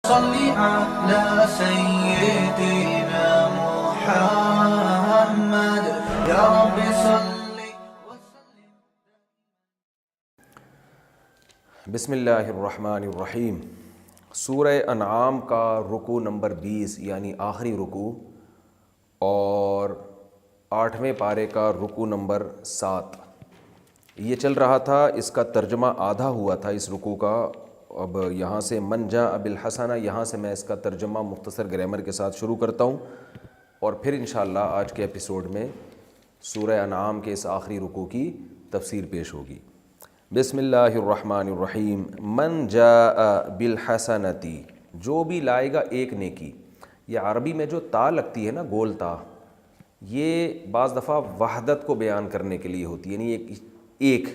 صل على سيدنا محمد يا رب صل وسلم. بسم اللہ الرحمن الرحیم. سورہ انعام کا رکوع نمبر 20 یعنی آخری رکوع اور 8ویں پارے کا رکوع نمبر 7 یہ چل رہا تھا. اس کا ترجمہ آدھا ہوا تھا اس رکوع کا. اب یہاں سے من جاء بالحسنہ یہاں سے میں اس کا ترجمہ مختصر گرامر کے ساتھ شروع کرتا ہوں اور پھر انشاءاللہ آج کے ایپیسوڈ میں سورہ انعام کے اس آخری رکوع کی تفسیر پیش ہوگی. بسم اللہ الرحمن الرحیم. من جاء بالحسنتی جو بھی لائے گا ایک نیکی. یہ عربی میں جو تا لگتی ہے نا گول تا یہ بعض دفعہ وحدت کو بیان کرنے کے لیے ہوتی ہے یعنی ایک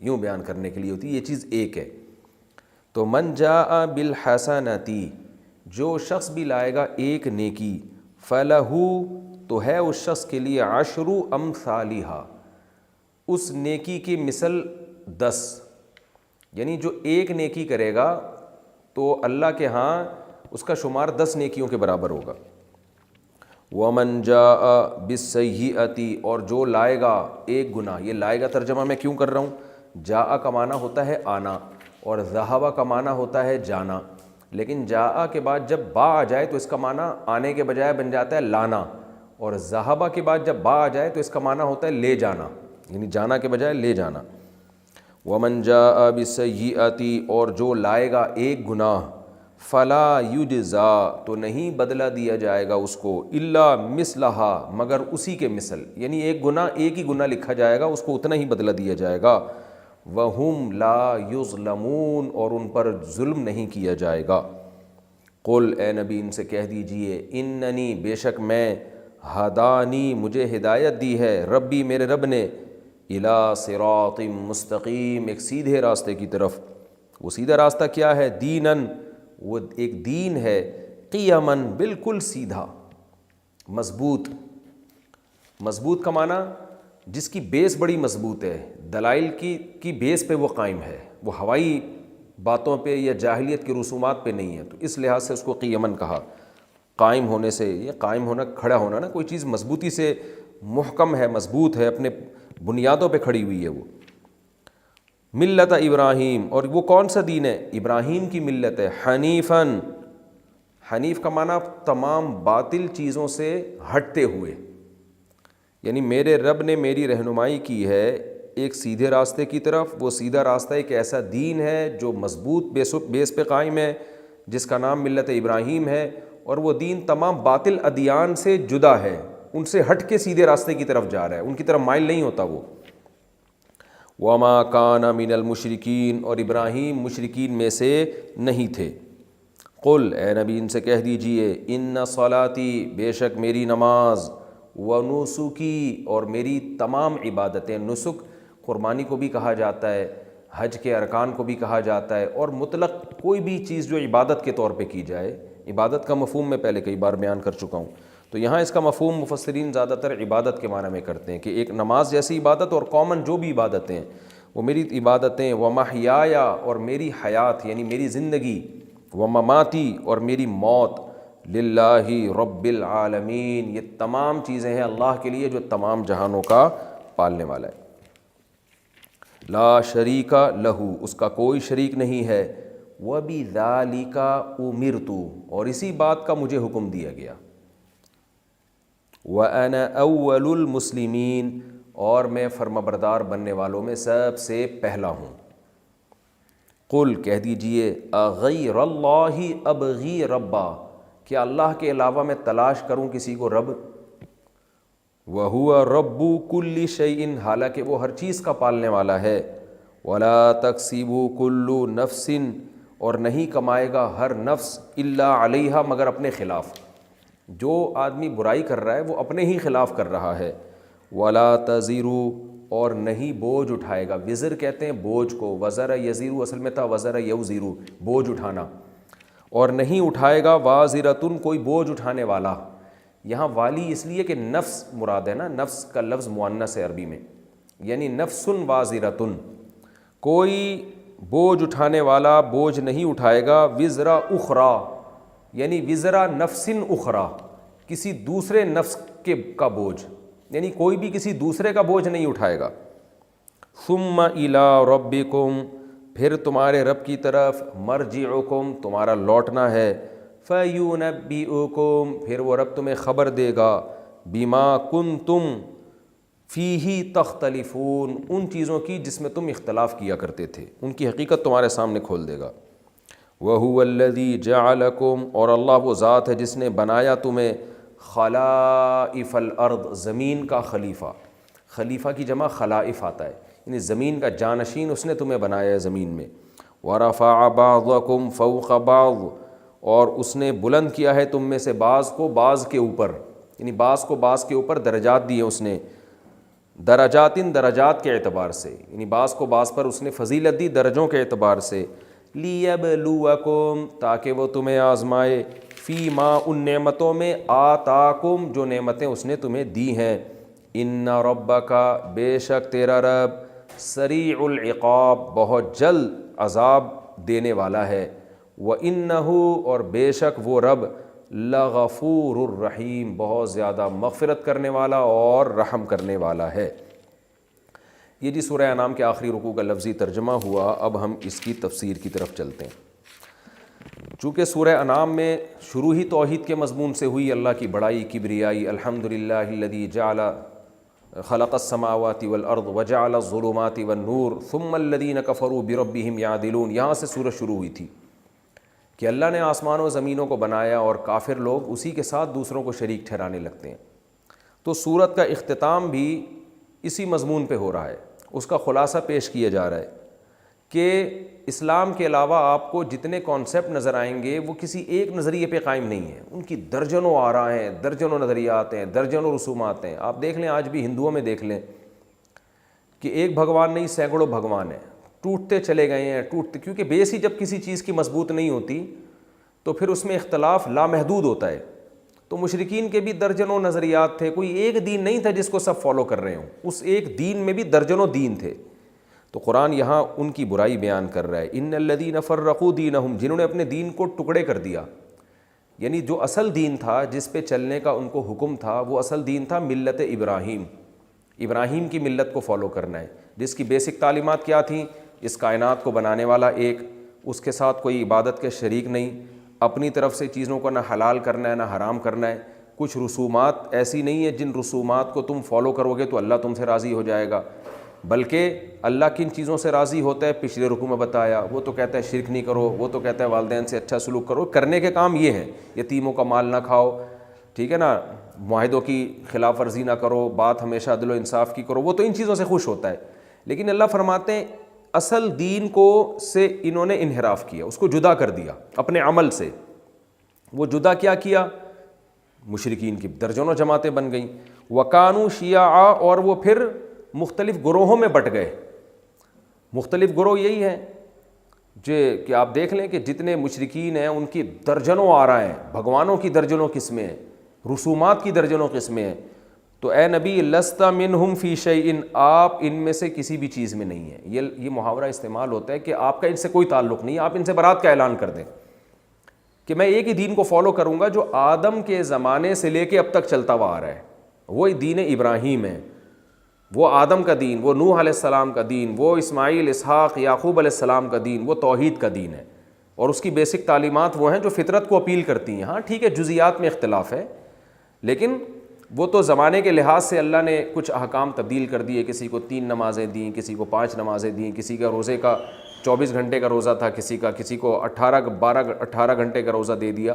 یوں بیان کرنے کے لیے ہوتی ہے یہ چیز ایک ہے. تو من جاء بالحسنتی جو شخص بھی لائے گا ایک نیکی فلہ تو ہے اس شخص کے لیے عشر امثالہا اس نیکی کی مثل 10 یعنی جو ایک نیکی کرے گا تو اللہ کے ہاں اس کا شمار 10 نیکیوں کے برابر ہوگا. ومن جاء بالسیئۃ اور جو لائے گا ایک گناہ. یہ لائے گا ترجمہ میں کیوں کر رہا ہوں. جاء کا معنی ہوتا ہے آنا اور ذہب کا معنی ہوتا ہے جانا. لیکن جاء کے بعد جب با آ جائے تو اس کا معنی آنے کے بجائے بن جاتا ہے لانا اور ذہب کے بعد جب با آ جائے تو اس کا معنی ہوتا ہے لے جانا یعنی جانا کے بجائے لے جانا. ومن جاء بالسیئۃ اور جو لائے گا ایک گناہ فلا یجزا تو نہیں بدلہ دیا جائے گا اس کو الا مثلہا مگر اسی کے مثل یعنی ایک گناہ ایک ہی گناہ لکھا جائے گا اس کو اتنا ہی بدلہ دیا جائے گا. وہم لا یظلمون اور ان پر ظلم نہیں کیا جائے گا. قل اے نبی ان سے کہہ دیجئے اننی بے شک میں ہدانی مجھے ہدایت دی ہے ربی میرے رب نے الی صراط مستقیم ایک سیدھے راستے کی طرف. وہ سیدھا راستہ کیا ہے. دینن وہ ایک دین ہے قیمن بالکل سیدھا مضبوط. مضبوط کا معنی جس کی بیس بڑی مضبوط ہے دلائل کی بیس پہ وہ قائم ہے وہ ہوائی باتوں پہ یا جاہلیت کے رسومات پہ نہیں ہے. تو اس لحاظ سے اس کو قیمن کہا. قائم ہونے سے یہ قائم ہونا کھڑا ہونا نا کوئی چیز مضبوطی سے محکم ہے مضبوط ہے اپنے بنیادوں پہ کھڑی ہوئی ہے وہ. ملت ابراہیم اور وہ کون سا دین ہے. ابراہیم کی ملت ہے. حنیفاً حنیف کا معنی تمام باطل چیزوں سے ہٹتے ہوئے یعنی میرے رب نے میری رہنمائی کی ہے ایک سیدھے راستے کی طرف. وہ سیدھا راستہ ایک ایسا دین ہے جو مضبوط بیس پہ قائم ہے جس کا نام ملت ابراہیم ہے اور وہ دین تمام باطل ادیان سے جدا ہے ان سے ہٹ کے سیدھے راستے کی طرف جا رہا ہے ان کی طرف مائل نہیں ہوتا وہ. وما کان من المشرکین اور ابراہیم مشرکین میں سے نہیں تھے. قل اے نبی ان سے کہہ دیجئے ان صلاتی بے شک میری نماز ونسکی اور میری تمام عبادتیں. نسک قربانی کو بھی کہا جاتا ہے حج کے ارکان کو بھی کہا جاتا ہے اور مطلق کوئی بھی چیز جو عبادت کے طور پہ کی جائے. عبادت کا مفہوم میں پہلے کئی بار بیان کر چکا ہوں. تو یہاں اس کا مفہوم مفسرین زیادہ تر عبادت کے معنی میں کرتے ہیں کہ ایک نماز جیسی عبادت اور کامن جو بھی عبادتیں ہیں وہ میری عبادتیں. ومحیایا اور میری حیات یعنی میری زندگی. ومماتی اور میری موت. للہ رب العالمین یہ تمام چیزیں ہیں اللہ کے لیے جو تمام جہانوں کا پالنے والا ہے. لا شریک لہ اس کا کوئی شریک نہیں ہے. وبذالک امرت اور اسی بات کا مجھے حکم دیا گیا. وَأَنَا أَوَّلُ الْمُسْلِمِينَ اور میں فرمانبردار بننے والوں میں سب سے پہلا ہوں. قل کہہ دیجئے اغیر اللہ ابغی ربا کیا اللہ کے علاوہ میں تلاش کروں کسی کو رب. وَهُوَ رَبُّ كُلِّ شَيْءٍ حالانکہ وہ ہر چیز کا پالنے والا ہے. وَلَا تَكْسِبُ كُلُّ نَفْسٍ اور نہیں کمائے گا ہر نفس الا علیہا مگر اپنے خلاف. جو آدمی برائی کر رہا ہے وہ اپنے ہی خلاف کر رہا ہے. وَلَا تَزِرُ اور نہیں بوجھ اٹھائے گا. وزر کہتے ہیں بوجھ کو. وزر یزیر اصل میں تھا وزر یوزیر بوجھ اٹھانا. اور نہیں اٹھائے گا وازرتن کوئی بوجھ اٹھانے والا. یہاں والی اس لیے کہ نفس مراد ہے نا. نفس کا لفظ مؤنث ہے عربی میں یعنی نفس وازرتن کوئی بوجھ اٹھانے والا بوجھ نہیں اٹھائے گا. وزر اخرى یعنی وزرا نفس اخرى، کسی دوسرے نفس کا بوجھ، یعنی کوئی بھی کسی دوسرے کا بوجھ نہیں اٹھائے گا. ثم الی ربکم، پھر تمہارے رب کی طرف، مرجعکم، تمہارا لوٹنا ہے، فینبئکم، پھر وہ رب تمہیں خبر دے گا، بما کنتم فیہ تختلفون، ان چیزوں کی جس میں تم اختلاف کیا کرتے تھے، ان کی حقیقت تمہارے سامنے کھول دے گا. وَهُوَ الَّذِي جَعَلَكُمْ، اور اللہ وہ ذات ہے جس نے بنایا تمہیں، خلائف الارض، زمین کا خلیفہ. خلیفہ کی جمع خلائف آتا ہے، یعنی زمین کا جانشین اس نے تمہیں بنایا ہے زمین میں. وَرَفَعَ بَعْضَكُمْ فَوْقَ بَعْضٍ، اور اس نے بلند کیا ہے تم میں سے بعض کو بعض کے اوپر، یعنی بعض کو بعض کے اوپر درجات دیے اس نے، درجات کے اعتبار سے، یعنی بعض کو بعض پر اس نے فضیلت دی درجوں کے اعتبار سے. لیبلوکم، تاکہ وہ تمہیں آزمائے، فی ما، ان نعمتوں میں، آتاکم، جو نعمتیں اس نے تمہیں دی ہیں. ان ربک، بے شک تیرا رب، سریع العقاب، بہت جلد عذاب دینے والا ہے. وَإِنَّهُ، اور بے شک وہ رب، لغفور الرحیم، بہت زیادہ مغفرت کرنے والا اور رحم کرنے والا ہے. یہ جی سورہ انعام کے آخری رکوع کا لفظی ترجمہ ہوا. اب ہم اس کی تفسیر کی طرف چلتے ہیں. چونکہ سورہ انعام میں شروع ہی توحید کے مضمون سے ہوئی، اللہ کی بڑائی، کبریائی، الحمدللہ الذی جعل خلق السماوات والارض وجعل الظلمات والنور ثم الذین کفروا بربہم یعدلون، یہاں سے سورہ شروع ہوئی تھی کہ اللہ نے آسمان و زمینوں کو بنایا اور کافر لوگ اسی کے ساتھ دوسروں کو شریک ٹھہرانے لگتے ہیں. تو سورت کا اختتام بھی اسی مضمون پہ ہو رہا ہے، اس کا خلاصہ پیش کیا جا رہا ہے کہ اسلام کے علاوہ آپ کو جتنے کانسیپٹ نظر آئیں گے وہ کسی ایک نظریے پہ قائم نہیں ہیں، ان کی درجنوں آراء ہیں، درجنوں نظریات ہیں، درجنوں رسومات ہیں. آپ دیکھ لیں آج بھی ہندوؤں میں دیکھ لیں کہ ایک بھگوان نہیں، سینکڑوں بھگوان ہیں، ٹوٹتے چلے گئے ہیں، ٹوٹتے، کیونکہ بیس ہی جب کسی چیز کی مضبوط نہیں ہوتی تو پھر اس میں اختلاف لامحدود ہوتا ہے. تو مشرکین کے بھی درجنوں نظریات تھے، کوئی ایک دین نہیں تھا جس کو سب فالو کر رہے ہوں، اس ایک دین میں بھی درجنوں دین تھے. تو قرآن یہاں ان کی برائی بیان کر رہا ہے. ان الذین فرقوا دینہم، جنہوں نے اپنے دین کو ٹکڑے کر دیا، یعنی جو اصل دین تھا جس پہ چلنے کا ان کو حکم تھا، وہ اصل دین تھا ملت ابراہیم، ابراہیم کی ملت کو فالو کرنا ہے، جس کی بیسک تعلیمات کیا تھیں؟ اس کائنات کو بنانے والا ایک، اس کے ساتھ کوئی عبادت کے شریک نہیں، اپنی طرف سے چیزوں کو نہ حلال کرنا ہے نہ حرام کرنا ہے، کچھ رسومات ایسی نہیں ہے جن رسومات کو تم فالو کرو گے تو اللہ تم سے راضی ہو جائے گا، بلکہ اللہ کن چیزوں سے راضی ہوتا ہے پچھلے رکوع میں بتایا. وہ تو کہتا ہے شرک نہیں کرو، وہ تو کہتا ہے والدین سے اچھا سلوک کرو، کرنے کے کام یہ ہیں، یتیموں کا مال نہ کھاؤ، ٹھیک ہے نا، معاہدوں کی خلاف ورزی نہ کرو، بات ہمیشہ عدل و انصاف کی کرو، وہ تو ان چیزوں سے خوش ہوتا ہے. لیکن اللہ فرماتے ہیں اصل دین کو سے انہوں نے انحراف کیا، اس کو جدا کر دیا اپنے عمل سے. وہ جدا کیا کیا؟ مشرکین کی درجنوں جماعتیں بن گئیں. وَكَانُوا شِيَعًا، اور وہ پھر مختلف گروہوں میں بٹ گئے. مختلف گروہ یہی ہیں جو کہ آپ دیکھ لیں کہ جتنے مشرکین ہیں ان کی درجنوں آراء ہیں، بھگوانوں کی درجنوں قسمیں ہیں، رسومات کی درجنوں قسمیں ہیں. تو اے نبی لست منہم فی شیء، آپ ان میں سے کسی بھی چیز میں نہیں ہیں. یہ محاورہ استعمال ہوتا ہے کہ آپ کا ان سے کوئی تعلق نہیں، آپ ان سے برات کا اعلان کر دیں کہ میں ایک ہی دین کو فالو کروں گا جو آدم کے زمانے سے لے کے اب تک چلتا ہوا آ رہا ہے، وہ دین ابراہیم ہے، وہ آدم کا دین، وہ نوح علیہ السلام کا دین، وہ اسماعیل، اسحاق، یعقوب علیہ السلام کا دین، وہ توحید کا دین ہے. اور اس کی بیسک تعلیمات وہ ہیں جو فطرت کو اپیل کرتی ہیں. ہاں ٹھیک ہے، جزیات میں اختلاف ہے، لیکن وہ تو زمانے کے لحاظ سے اللہ نے کچھ احکام تبدیل کر دیے. کسی کو 3 نمازیں دیں، کسی کو 5 نمازیں دیں، کسی کا روزے کا 24 گھنٹے کا روزہ تھا، کسی کو 18 گھنٹے کا روزہ دے دیا.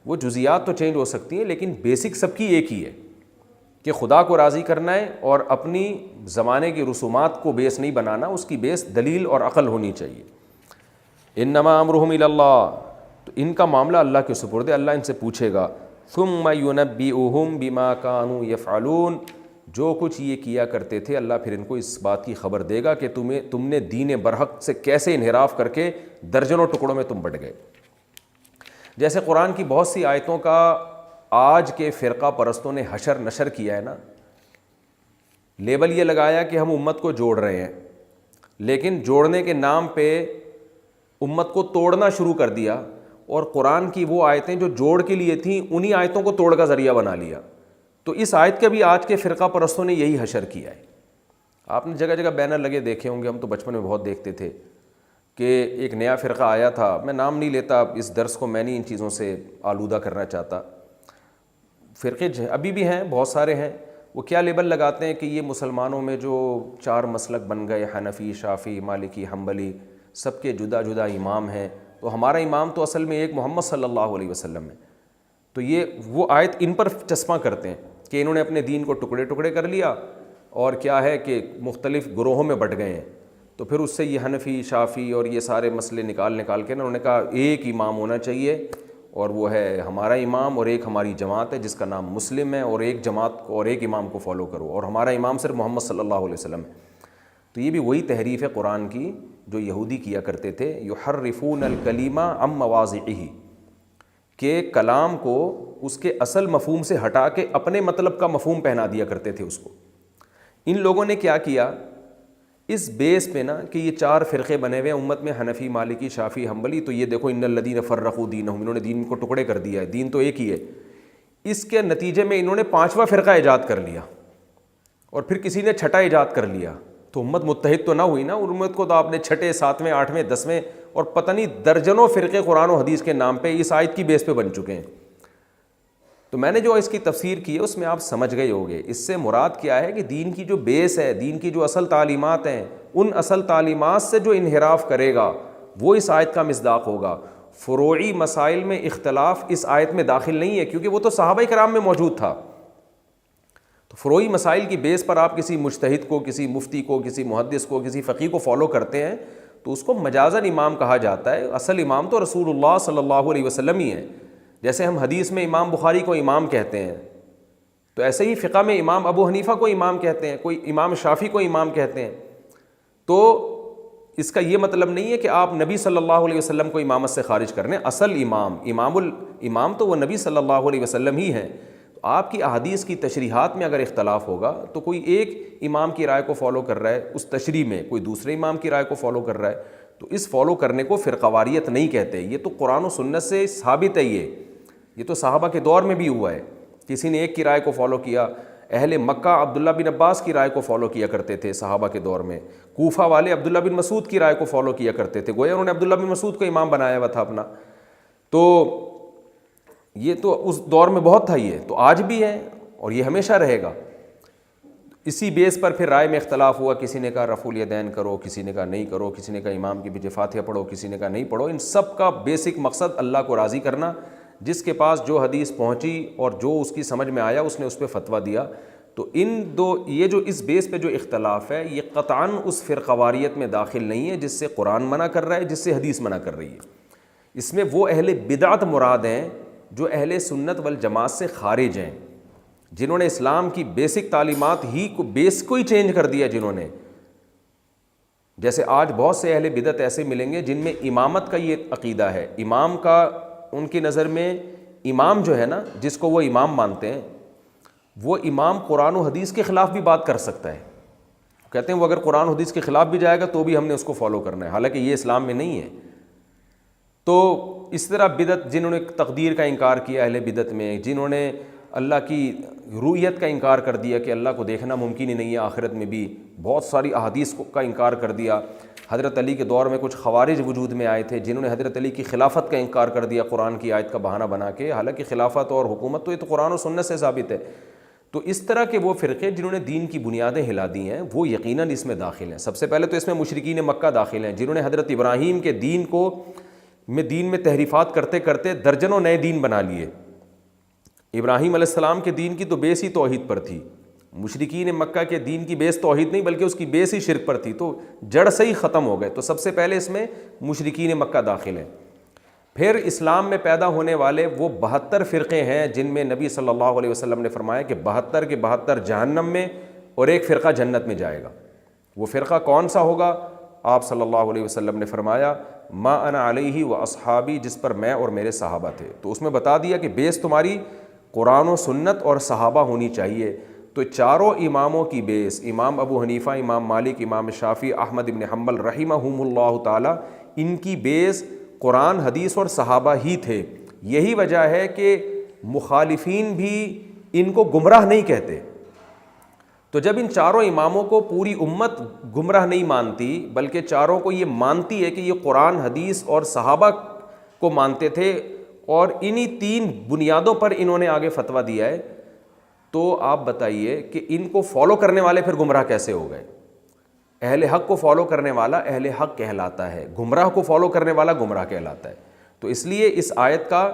وہ جزیات تو چینج ہو سکتی ہیں، لیکن بیسک سب کی ایک ہی ہے کہ خدا کو راضی کرنا ہے اور اپنی زمانے کی رسومات کو بیس نہیں بنانا، اس کی بیس دلیل اور عقل ہونی چاہیے. انما امرهم الی اللہ، تو ان کا معاملہ اللہ کے سپرد ہے، اللہ ان سے پوچھے گا. ثم ینبئهم بما كانوا يفعلون، جو کچھ یہ کیا کرتے تھے اللہ پھر ان کو اس بات کی خبر دے گا کہ تم نے دین برحق سے کیسے انحراف کر کے درجنوں ٹکڑوں میں تم بٹ گئے. جیسے قرآن کی بہت سی آیتوں کا آج کے فرقہ پرستوں نے حشر نشر کیا ہے نا، لیبل یہ لگایا کہ ہم امت کو جوڑ رہے ہیں، لیکن جوڑنے کے نام پہ امت کو توڑنا شروع کر دیا. اور قرآن کی وہ آیتیں جو جوڑ کے لیے تھیں انہی آیتوں کو توڑ کا ذریعہ بنا لیا. تو اس آیت کا بھی آج کے فرقہ پرستوں نے یہی حشر کیا ہے. آپ نے جگہ جگہ بینر لگے دیکھے ہوں گے, ہم تو بچپن میں بہت دیکھتے تھے کہ ایک نیا فرقہ آیا تھا, میں نام نہیں لیتا, اس درس کو میں نہیں ان چیزوں سے آلودہ کرنا چاہتا. فرقے ابھی بھی ہیں, بہت سارے ہیں. وہ کیا لیبل لگاتے ہیں کہ یہ مسلمانوں میں جو 4 مسلک بن گئے, حنفی, شافعی, مالکی, حنبلی, سب کے جدا جدا امام ہیں, تو ہمارا امام تو اصل میں ایک محمد صلی اللہ علیہ وسلم ہے. تو یہ وہ آیت ان پر چسپاں کرتے ہیں کہ انہوں نے اپنے دین کو ٹکڑے ٹکڑے کر لیا اور کیا ہے کہ مختلف گروہوں میں بٹ گئے ہیں. تو پھر اس سے یہ حنفی, شافعی اور یہ سارے مسئلے نکال کے انہوں نے کہا ایک امام ہونا چاہیے, اور وہ ہے ہمارا امام, اور ایک ہماری جماعت ہے جس کا نام مسلم ہے, اور ایک جماعت کو اور ایک امام کو فالو کرو, اور ہمارا امام صرف محمد صلی اللہ علیہ وسلم ہے. تو یہ بھی وہی تحریف ہے قرآن کی جو یہودی کیا کرتے تھے, یحرفون الکلمہ عن مواضعہ, کہ کلام کو اس کے اصل مفہوم سے ہٹا کے اپنے مطلب کا مفہوم پہنا دیا کرتے تھے اس کو. ان لوگوں نے کیا کیا, اس بیس پہ نا کہ یہ 4 فرقے بنے ہوئے ہیں امت میں, حنفی, مالکی, شافعی, حنبلی, تو یہ دیکھو ان الذین فرقوا دینہم, انہوں نے دین کو ٹکڑے کر دیا ہے, دین تو ایک ہی ہے. اس کے نتیجے میں انہوں نے 5واں فرقہ ایجاد کر لیا, اور پھر کسی نے 6ٹھا ایجاد کر لیا. تو امت متحد تو نہ ہوئی نا, امت کو تو آپ نے 6ٹھے, 7ویں, 8ویں, 10ویں اور پتہ نہیں درجنوں فرقے قرآن و حدیث کے نام پہ اس آیت کی بیس پہ بن چکے ہیں. تو میں نے جو اس کی تفسیر کی ہے اس میں آپ سمجھ گئے ہوگے اس سے مراد کیا ہے کہ دین کی جو بیس ہے, دین کی جو اصل تعلیمات ہیں, ان اصل تعلیمات سے جو انحراف کرے گا وہ اس آیت کا مصداق ہوگا. فروعی مسائل میں اختلاف اس آیت میں داخل نہیں ہے کیونکہ وہ تو صحابہ کرام میں موجود تھا. تو فروعی مسائل کی بیس پر آپ کسی مجتہد کو, کسی مفتی کو, کسی محدث کو, کسی فقیہ کو فالو کرتے ہیں تو اس کو مجازاً امام کہا جاتا ہے. اصل امام تو رسول اللہ صلی اللہ علیہ وسلم ہی ہے. جیسے ہم حدیث میں امام بخاری کو امام کہتے ہیں, تو ایسے ہی فقہ میں امام ابو حنیفہ کو امام کہتے ہیں, کوئی امام شافعی کو امام کہتے ہیں. تو اس کا یہ مطلب نہیں ہے کہ آپ نبی صلی اللہ علیہ وسلم کو امامت سے خارج کرنے. اصل امام تو وہ نبی صلی اللہ علیہ وسلم ہی ہیں. آپ کی احادیث کی تشریحات میں اگر اختلاف ہوگا تو کوئی ایک امام کی رائے کو فالو کر رہا ہے اس تشریح میں, کوئی دوسرے امام کی رائے کو فالو کر رہا ہے, تو اس فالو کرنے کو فرقواریت نہیں کہتے. یہ تو قرآن و سنت سے ثابت ہے. یہ تو صحابہ کے دور میں بھی ہوا ہے. کسی نے ایک کی رائے کو فالو کیا. اہل مکہ عبداللہ بن عباس کی رائے کو فالو کیا کرتے تھے صحابہ کے دور میں. کوفہ والے عبداللہ بن مسعود کی رائے کو فالو کیا کرتے تھے, گویا انہوں نے عبداللہ بن مسعود کو امام بنایا ہوا تھا اپنا. تو یہ تو اس دور میں بہت تھا, یہ تو آج بھی ہے اور یہ ہمیشہ رہے گا. اسی بیس پر پھر رائے میں اختلاف ہوا. کسی نے کہا رفع الیدین کرو, کسی نے کہا نہیں کرو, کسی نے کہا امام کے پیچھے فاتحہ پڑھو, کسی نے کہا نہیں پڑھو. ان سب کا بیسک مقصد اللہ کو راضی کرنا. جس کے پاس جو حدیث پہنچی اور جو اس کی سمجھ میں آیا اس نے اس پہ فتویٰ دیا. تو یہ جو اس بیس پہ جو اختلاف ہے یہ قطعاً اس فرقواریت میں داخل نہیں ہے جس سے قرآن منع کر رہا ہے, جس سے حدیث منع کر رہی ہے. اس میں وہ اہل بدعت مراد ہیں جو اہل سنت والجماعت سے خارج ہیں, جنہوں نے اسلام کی بیسک تعلیمات بیس کو ہی چینج کر دیا. جنہوں نے, جیسے آج بہت سے اہل بدعت ایسے ملیں گے جن میں امامت کا یہ عقیدہ ہے. امام کا ان کی نظر میں امام جو ہے نا, جس کو وہ امام مانتے ہیں, وہ امام قرآن و حدیث کے خلاف بھی بات کر سکتا ہے. کہتے ہیں وہ اگر قرآن و حدیث کے خلاف بھی جائے گا تو بھی ہم نے اس کو فالو کرنا ہے, حالانکہ یہ اسلام میں نہیں ہے. تو اس طرح بدعت, جنہوں نے تقدیر کا انکار کیا اہل بدعت میں, جنہوں نے اللہ کی رؤیت کا انکار کر دیا کہ اللہ کو دیکھنا ممکن ہی نہیں ہے آخرت میں بھی, بہت ساری احادیث کا انکار کر دیا. حضرت علی کے دور میں کچھ خوارج وجود میں آئے تھے جنہوں نے حضرت علی کی خلافت کا انکار کر دیا قرآن کی آیت کا بہانہ بنا کے, حالانکہ خلافت اور حکومت تو یہ تو قرآن و سنت سے ثابت ہے. تو اس طرح کے وہ فرقے جنہوں نے دین کی بنیادیں ہلا دی ہیں وہ یقیناً اس میں داخل ہیں. سب سے پہلے تو اس میں مشرکین مکہ داخل ہیں جنہوں نے حضرت ابراہیم کے دین میں تحریفات کرتے کرتے درجنوں نئے دین بنا لیے. ابراہیم علیہ السلام کے دین کی تو بیس ہی توحید پر تھی. مشرکین مکہ کے دین کی بیس توحید نہیں بلکہ اس کی بیس ہی شرک پر تھی, تو جڑ سے ہی ختم ہو گئے. تو سب سے پہلے اس میں مشرکین مکہ داخل ہیں. پھر اسلام میں پیدا ہونے والے وہ 72 فرقے ہیں جن میں نبی صلی اللہ علیہ وسلم نے فرمایا کہ 72 کے 72 جہنم میں اور ایک فرقہ جنت میں جائے گا. وہ فرقہ کون سا ہوگا؟ آپ صلی اللہ علیہ وسلم نے فرمایا ما انا علیہ و اصحابی, جس پر میں اور میرے صحابہ تھے. تو اس میں بتا دیا کہ بیس تمہاری قرآن و سنت اور صحابہ ہونی چاہیے. تو چاروں اماموں کی بیس, امام ابو حنیفہ, امام مالک, امام شافعی, احمد بن حنبل رحمہم اللہ تعالی, ان کی بیس قرآن حدیث اور صحابہ ہی تھے. یہی وجہ ہے کہ مخالفین بھی ان کو گمراہ نہیں کہتے. تو جب ان چاروں اماموں کو پوری امت گمراہ نہیں مانتی بلکہ چاروں کو یہ مانتی ہے کہ یہ قرآن حدیث اور صحابہ کو مانتے تھے اور انہی 3 بنیادوں پر انہوں نے آگے فتویٰ دیا ہے، تو آپ بتائیے کہ ان کو فالو کرنے والے پھر گمراہ کیسے ہو گئے؟ اہل حق کو فالو کرنے والا اہل حق کہلاتا ہے، گمراہ کو فالو کرنے والا گمراہ کہلاتا ہے. تو اس لیے اس آیت کا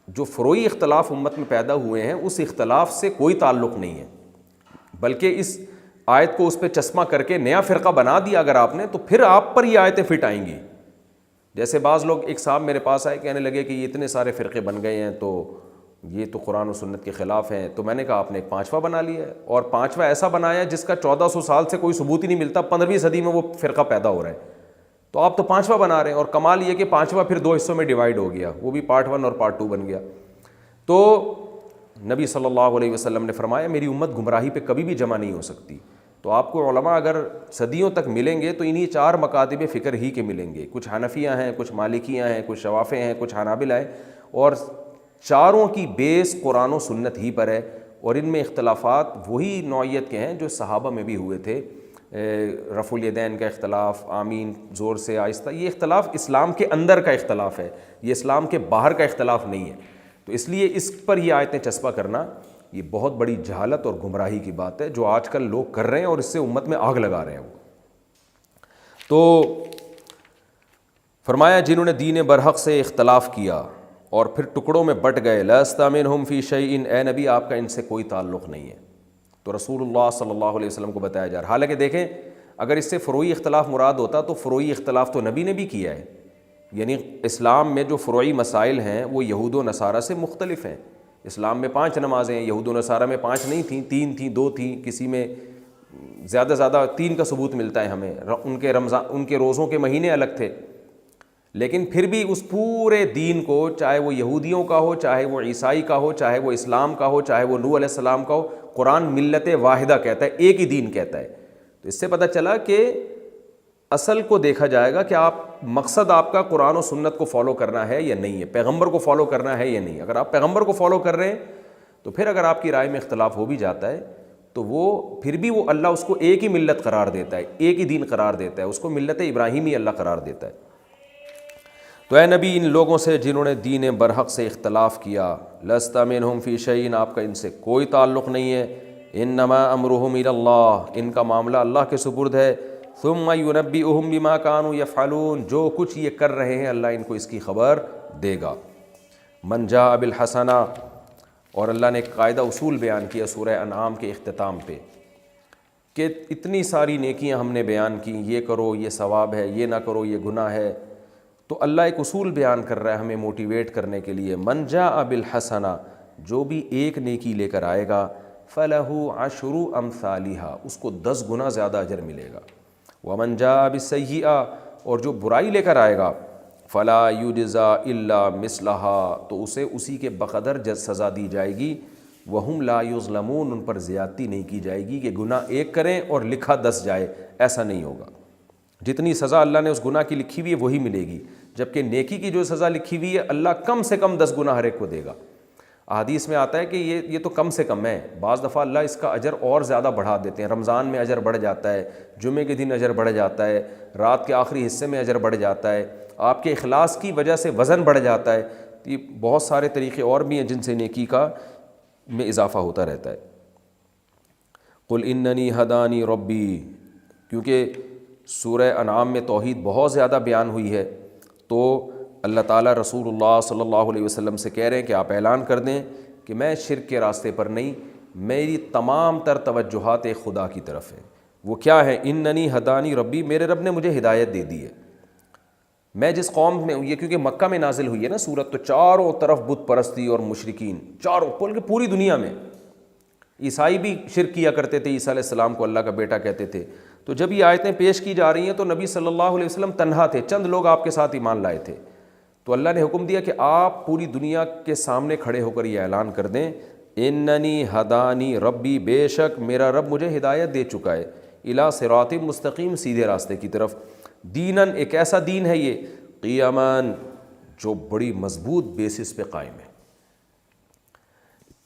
جو فروعی اختلاف امت میں پیدا ہوئے ہیں اس اختلاف سے کوئی تعلق نہیں ہے، بلکہ اس آیت کو اس پہ چشمہ کر کے نیا فرقہ بنا دیا اگر آپ نے، تو پھر آپ پر یہ آیتیں فٹ آئیں گی. جیسے بعض لوگ، ایک صاحب میرے پاس آئے کہنے لگے کہ یہ اتنے سارے فرقے بن گئے ہیں تو یہ تو قرآن و سنت کے خلاف ہیں. تو میں نے کہا آپ نے ایک 5واں بنا لیا ہے، اور 5واں ایسا بنایا ہے جس کا 1400 سال سے کوئی ثبوت ہی نہیں ملتا، 15ویں صدی میں وہ فرقہ پیدا ہو رہا ہے. تو آپ تو 5واں بنا رہے ہیں، اور کمال یہ کہ 5واں پھر 2 حصوں میں ڈیوائیڈ ہو گیا، وہ بھی پارٹ 1 اور پارٹ 2 بن گیا. تو نبی صلی اللہ علیہ وسلم نے فرمایا میری امت گمراہی پہ کبھی بھی جمع نہیں ہو سکتی. تو آپ کو علماء اگر صدیوں تک ملیں گے تو انہی 4 مکاتب فکر ہی کے ملیں گے. کچھ حنفیہ ہیں، کچھ مالکیہ ہیں، کچھ شوافع ہیں، کچھ حنابلہ ہیں، اور چاروں کی بیس قرآن و سنت ہی پر ہے. اور ان میں اختلافات وہی نوعیت کے ہیں جو صحابہ میں بھی ہوئے تھے. رفع الیدین کا اختلاف، آمین زور سے آہستہ، یہ اختلاف اسلام کے اندر کا اختلاف ہے، یہ اسلام کے باہر کا اختلاف نہیں ہے. تو اس لیے اس پر یہ آیتیں چسپاں کرنا یہ بہت بڑی جہالت اور گمراہی کی بات ہے جو آج کل لوگ کر رہے ہیں، اور اس سے امت میں آگ لگا رہے ہیں. وہ تو فرمایا جنہوں نے دین برحق سے اختلاف کیا اور پھر ٹکڑوں میں بٹ گئے، لست منہم فی شیء، اے نبی آپ کا ان سے کوئی تعلق نہیں ہے. تو رسول اللہ صلی اللہ علیہ وسلم کو بتایا جا رہا. حالانکہ دیکھیں اگر اس سے فروعی اختلاف مراد ہوتا تو فروعی اختلاف تو نبی نے بھی کیا ہے. یعنی اسلام میں جو فروعی مسائل ہیں وہ یہود و نصارہ سے مختلف ہیں. اسلام میں 5 نمازیں ہیں، یہود و نصارہ میں 5 نہیں تھیں، 3 تھیں، 2 تھیں، کسی میں زیادہ 3 کا ثبوت ملتا ہے ہمیں. ان کے رمضان، ان کے روزوں کے مہینے الگ تھے، لیکن پھر بھی اس پورے دین کو، چاہے وہ یہودیوں کا ہو، چاہے وہ عیسائی کا ہو، چاہے وہ اسلام کا ہو، چاہے وہ نوح علیہ السلام کا ہو، قرآن ملت واحدہ کہتا ہے، ایک ہی دین کہتا ہے. تو اس سے پتہ چلا کہ اصل کو دیکھا جائے گا کہ آپ مقصد آپ کا قرآن و سنت کو فالو کرنا ہے یا نہیں ہے، پیغمبر کو فالو کرنا ہے یا نہیں. اگر آپ پیغمبر کو فالو کر رہے ہیں تو پھر اگر آپ کی رائے میں اختلاف ہو بھی جاتا ہے تو وہ پھر بھی وہ اللہ اس کو ایک ہی ملت قرار دیتا ہے، ایک ہی دین قرار دیتا ہے، اس کو ملت ابراہیمی اللہ قرار دیتا ہے. تو اے نبی ان لوگوں سے جنہوں نے دین برحق سے اختلاف کیا، لست منہم فی شیء، آپ کا ان سے کوئی تعلق نہیں ہے. انما امرہم الی اللہ، ان کا معاملہ اللہ کے سپرد ہے. ثم ینبئہم بما کانوا یفعلون، جو کچھ یہ کر رہے ہیں اللہ ان کو اس کی خبر دے گا. من جاء بالحسنہ، اور اللہ نے ایک قاعدہ اصول بیان کیا سورہ انعام کے اختتام پہ کہ اتنی ساری نیکیاں ہم نے بیان کی، یہ کرو یہ ثواب ہے، یہ نہ کرو یہ گناہ ہے. تو اللہ ایک اصول بیان کر رہا ہے ہمیں موٹیویٹ کرنے کے لیے. من جاء بالحسنہ، جو بھی ایک نیکی لے کر آئے گا، فَلَهُ عَشْرُ أَمْثَالِهَا، اس کو 10 گنا زیادہ اجر ملے گا. وَمَنْ جَاءَ بِالسَّيِّئَةِ، اور جو برائی لے کر آئے گا، فَلَا يُجْزَى إِلَّا مِثْلَهَا، تو اسے اسی کے بقدر سزا دی جائے گی. وَهُمْ لَا يُظْلَمُونَ، ان پر زیادتی نہیں کی جائے گی کہ گناہ ایک کریں اور لکھا 10 جائے، ایسا نہیں ہوگا. جتنی سزا اللہ نے اس گناہ کی لکھی ہوئی ہے وہی ملے گی، جبکہ نیکی کی جو سزا لکھی ہوئی ہے اللہ کم سے کم 10 گنا ہر ایک کو دے گا. احادیث میں آتا ہے کہ یہ تو کم سے کم ہے، بعض دفعہ اللہ اس کا اجر اور زیادہ بڑھا دیتے ہیں. رمضان میں اجر بڑھ جاتا ہے، جمعے کے دن اجر بڑھ جاتا ہے، رات کے آخری حصے میں اجر بڑھ جاتا ہے، آپ کے اخلاص کی وجہ سے وزن بڑھ جاتا ہے. یہ بہت سارے طریقے اور بھی ہیں جن سے نیکی کا میں اضافہ ہوتا رہتا ہے. قل اننی ہدانی ربی، کیونکہ سورہ انعام میں توحید بہت زیادہ بیان ہوئی ہے تو اللہ تعالیٰ رسول اللہ صلی اللہ علیہ وسلم سے کہہ رہے ہیں کہ آپ اعلان کر دیں کہ میں شرک کے راستے پر نہیں، میری تمام تر توجہات خدا کی طرف ہے. وہ کیا ہے؟ اننی ہدانی ربی، میرے رب نے مجھے ہدایت دے دی ہے. میں جس قوم میں، یہ کیونکہ مکہ میں نازل ہوئی ہے نا سورت، تو چاروں طرف بت پرستی اور مشرکین، چاروں بلکہ پوری دنیا میں. عیسائی بھی شرک کیا کرتے تھے، عیسیٰ علیہ السلام کو اللہ کا بیٹا کہتے تھے. تو جب یہ آیتیں پیش کی جا رہی ہیں تو نبی صلی اللہ علیہ وسلم تنہا تھے، چند لوگ آپ کے ساتھ ایمان لائے تھے. تو اللہ نے حکم دیا کہ آپ پوری دنیا کے سامنے کھڑے ہو کر یہ اعلان کر دیں، اننی ہدانی ربی، بے شک میرا رب مجھے ہدایت دے چکا ہے، الی صراط مستقیم، سیدھے راستے کی طرف. دینن، ایک ایسا دین ہے یہ. قیاماً، جو بڑی مضبوط بیسس پہ قائم ہے.